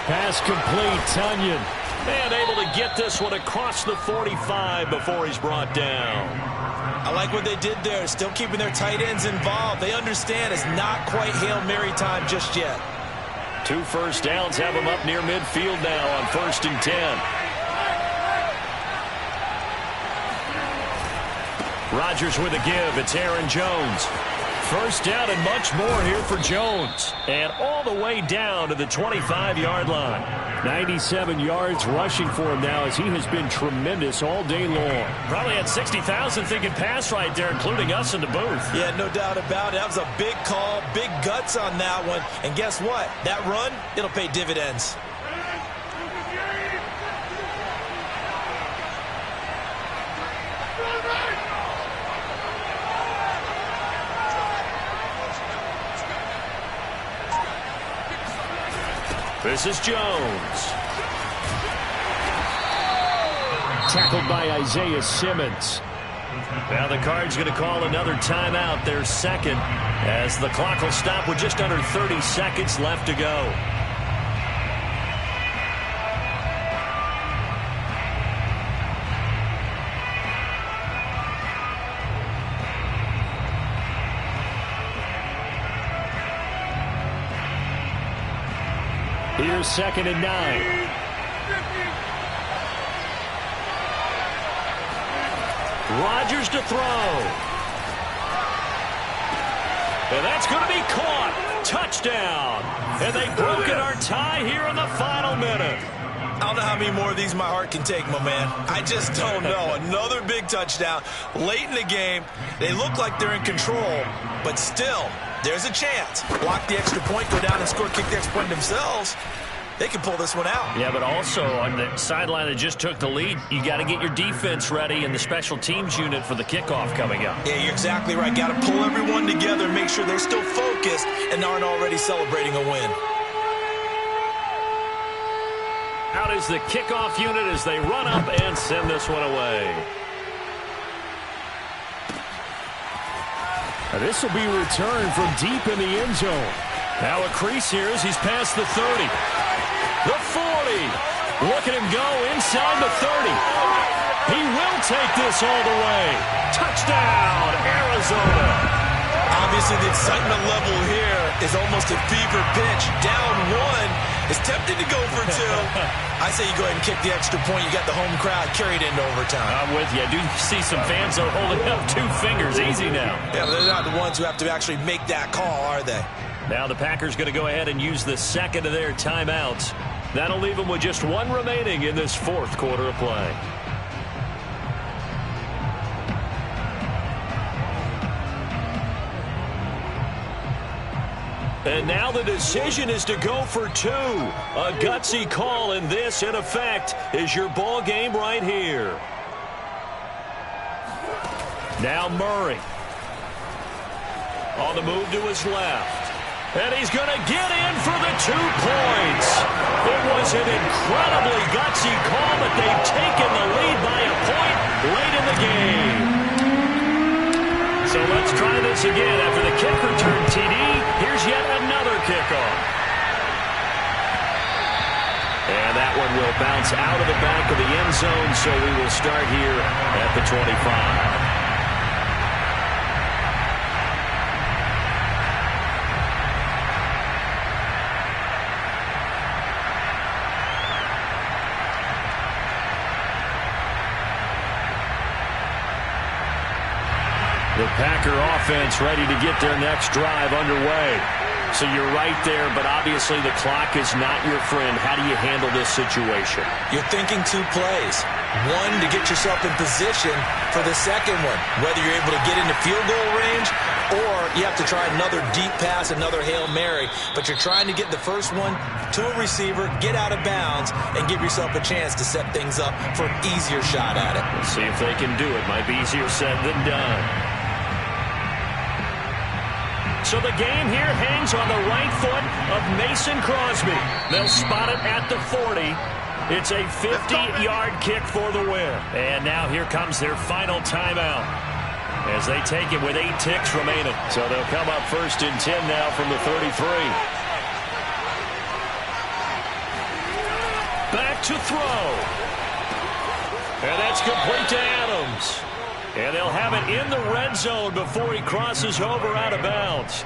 Pass complete, Tunyon. And able to get this one across the 45 before he's brought down. I like what they did there, still keeping their tight ends involved. They understand it's not quite Hail Mary time just yet. 2 first downs have them up near midfield now on 1st and 10. Rodgers with a give. It's Aaron Jones. First down and much more here for Jones. And all the way down to the 25-yard line. 97 yards rushing for him now as he has been tremendous all day long. Probably had 60,000 thinking pass right there, including us in the booth. Yeah, no doubt about it. That was a big call, big guts on that one. And guess what? That run, it'll pay dividends. This is Jones. Tackled by Isaiah Simmons. Now the Cards going to call another timeout, their 2nd, as the clock will stop with just under 30 seconds left to go. Here's 2nd and 9. Rodgers to throw. And that's going to be caught. Touchdown. And they've broken our tie here in the final minute. I don't know how many more of these my heart can take, my man. I just don't know. Another big touchdown. Late in the game, they look like they're in control, but still, there's a chance. Block the extra point, go down and score, kick the extra point themselves. They can pull this one out. Yeah, but also on the sideline that just took the lead, you got to get your defense ready and the special teams unit for the kickoff coming up. Yeah, you're exactly right. Got to pull everyone together, make sure they're still focused and aren't already celebrating a win. Out is the kickoff unit as they run up and send this one away. Now this will be returned from deep in the end zone. Now a crease here as he's past the 30. The 40. Look at him go inside the 30. He will take this all the way. Touchdown, Arizona. Obviously, the excitement level here is almost a fever pitch. Down 1 is tempted to go for 2. I say you go ahead and kick the extra point. You got the home crowd carried into overtime. I'm with you. I do see some fans are holding up 2 fingers. Easy now. Yeah, but they're not the ones who have to actually make that call, are they? Now the Packers going to go ahead and use the 2nd of their timeouts. That'll leave them with just 1 remaining in this 4th quarter of play. And now the decision is to go for 2. A gutsy call, and this, in effect, is your ball game right here. Now Murray. On the move to his left. And he's going to get in for the 2 points. It was an incredibly gutsy call, but they've taken the lead by a point late in the game. So let's try this again. After the kick return TD, here's yet another kickoff. And that one will bounce out of the back of the end zone, so we will start here at the 25. The Packer offense ready to get their next drive underway. So you're right there, but obviously the clock is not your friend. How do you handle this situation? You're thinking 2 plays. One, to get yourself in position for the second one, whether you're able to get into field goal range or you have to try another deep pass, another Hail Mary. But you're trying to get the first one to a receiver, get out of bounds, and give yourself a chance to set things up for an easier shot at it. Let's see if they can do it. Might be easier said than done. So the game here hangs on the right foot of Mason Crosby. They'll spot it at the 40. It's a 50-yard kick for the win. And now here comes their final timeout as they take it with 8 ticks remaining. So they'll come up 1st and 10 now from the 33. Back to throw. And that's complete to Adams. And they'll have it in the red zone before he crosses over out of bounds.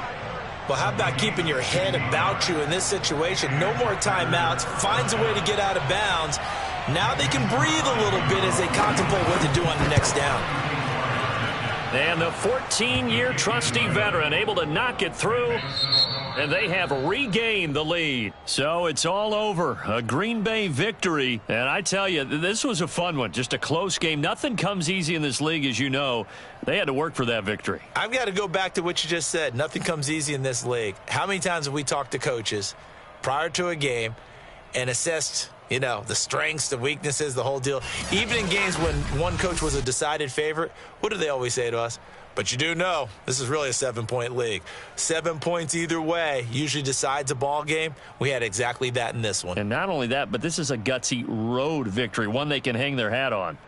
Well, how about keeping your head about you in this situation? No more timeouts. Finds a way to get out of bounds. Now they can breathe a little bit as they contemplate what to do on the next down. And the 14-year trusty veteran able to knock it through. And they have regained the lead. So it's all over. A Green Bay victory. And I tell you, this was a fun one. Just a close game. Nothing comes easy in this league, as you know. They had to work for that victory. I've got to go back to what you just said. Nothing comes easy in this league. How many times have we talked to coaches prior to a game and assessed, you know, the strengths, the weaknesses, the whole deal? Even in games when one coach was a decided favorite, what do they always say to us? But you do know this is really a 7-point league. 7 points either way usually decides a ball game. We had exactly that in this one. And not only that, but this is a gutsy road victory, one they can hang their hat on.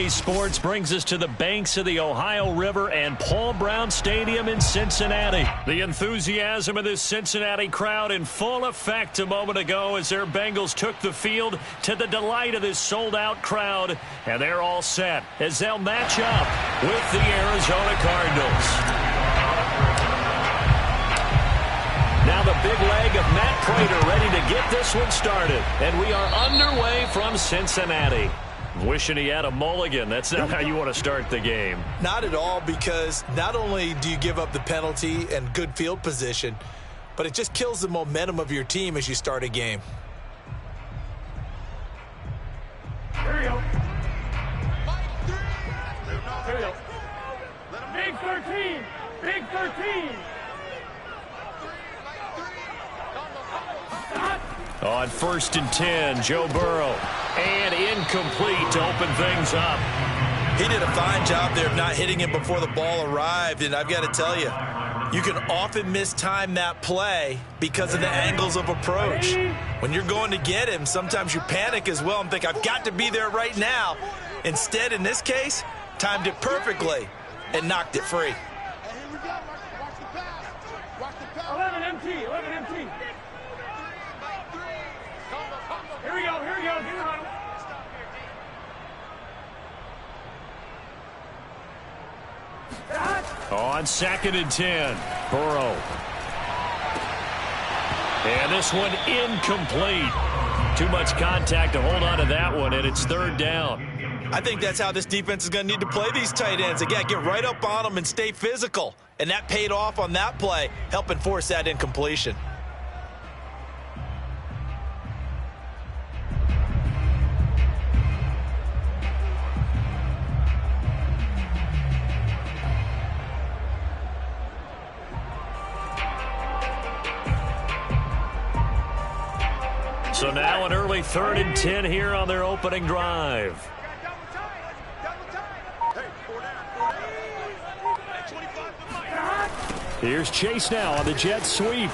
Today's sports brings us to the banks of the Ohio River and Paul Brown Stadium in Cincinnati. The enthusiasm of this Cincinnati crowd in full effect a moment ago as their Bengals took the field to the delight of this sold-out crowd. And they're all set as they'll match up with the Arizona Cardinals. Now the big leg of Matt Prater ready to get this one started. And we are underway from Cincinnati. Wishing he had a mulligan. That's not how you want to start the game. Not at all, because not only do you give up the penalty and good field position, but it just kills the momentum of your team as you start a game. Here we go. Here we go. Big 13. Big 13. On 1st and 10, Joe Burrow. And incomplete to open things up. He did a fine job there of not hitting him before the ball arrived, and I've got to tell you, you can often mistime that play because of the angles of approach. When you're going to get him, sometimes you panic as well and think, I've got to be there right now. Instead, in this case, timed it perfectly and knocked it free. Hey, here we go. Watch the pass. Watch the pass. 11 MT. 11 MT. Here we go. Here we go. Get it on. On 2nd and 10, Burrow. And this one incomplete. Too much contact to hold on to that one, and it's 3rd down. I think that's how this defense is going to need to play these tight ends. Again, get right up on them and stay physical. And that paid off on that play, helping force that incompletion. So now an early 3rd and 10 here on their opening drive. Here's Chase now on the jet sweep.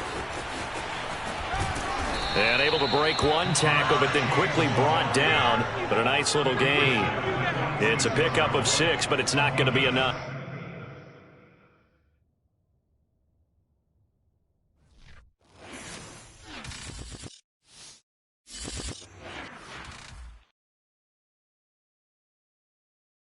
And able to break one tackle, but then quickly brought down. But a nice little gain. It's a pickup of 6, but it's not going to be enough.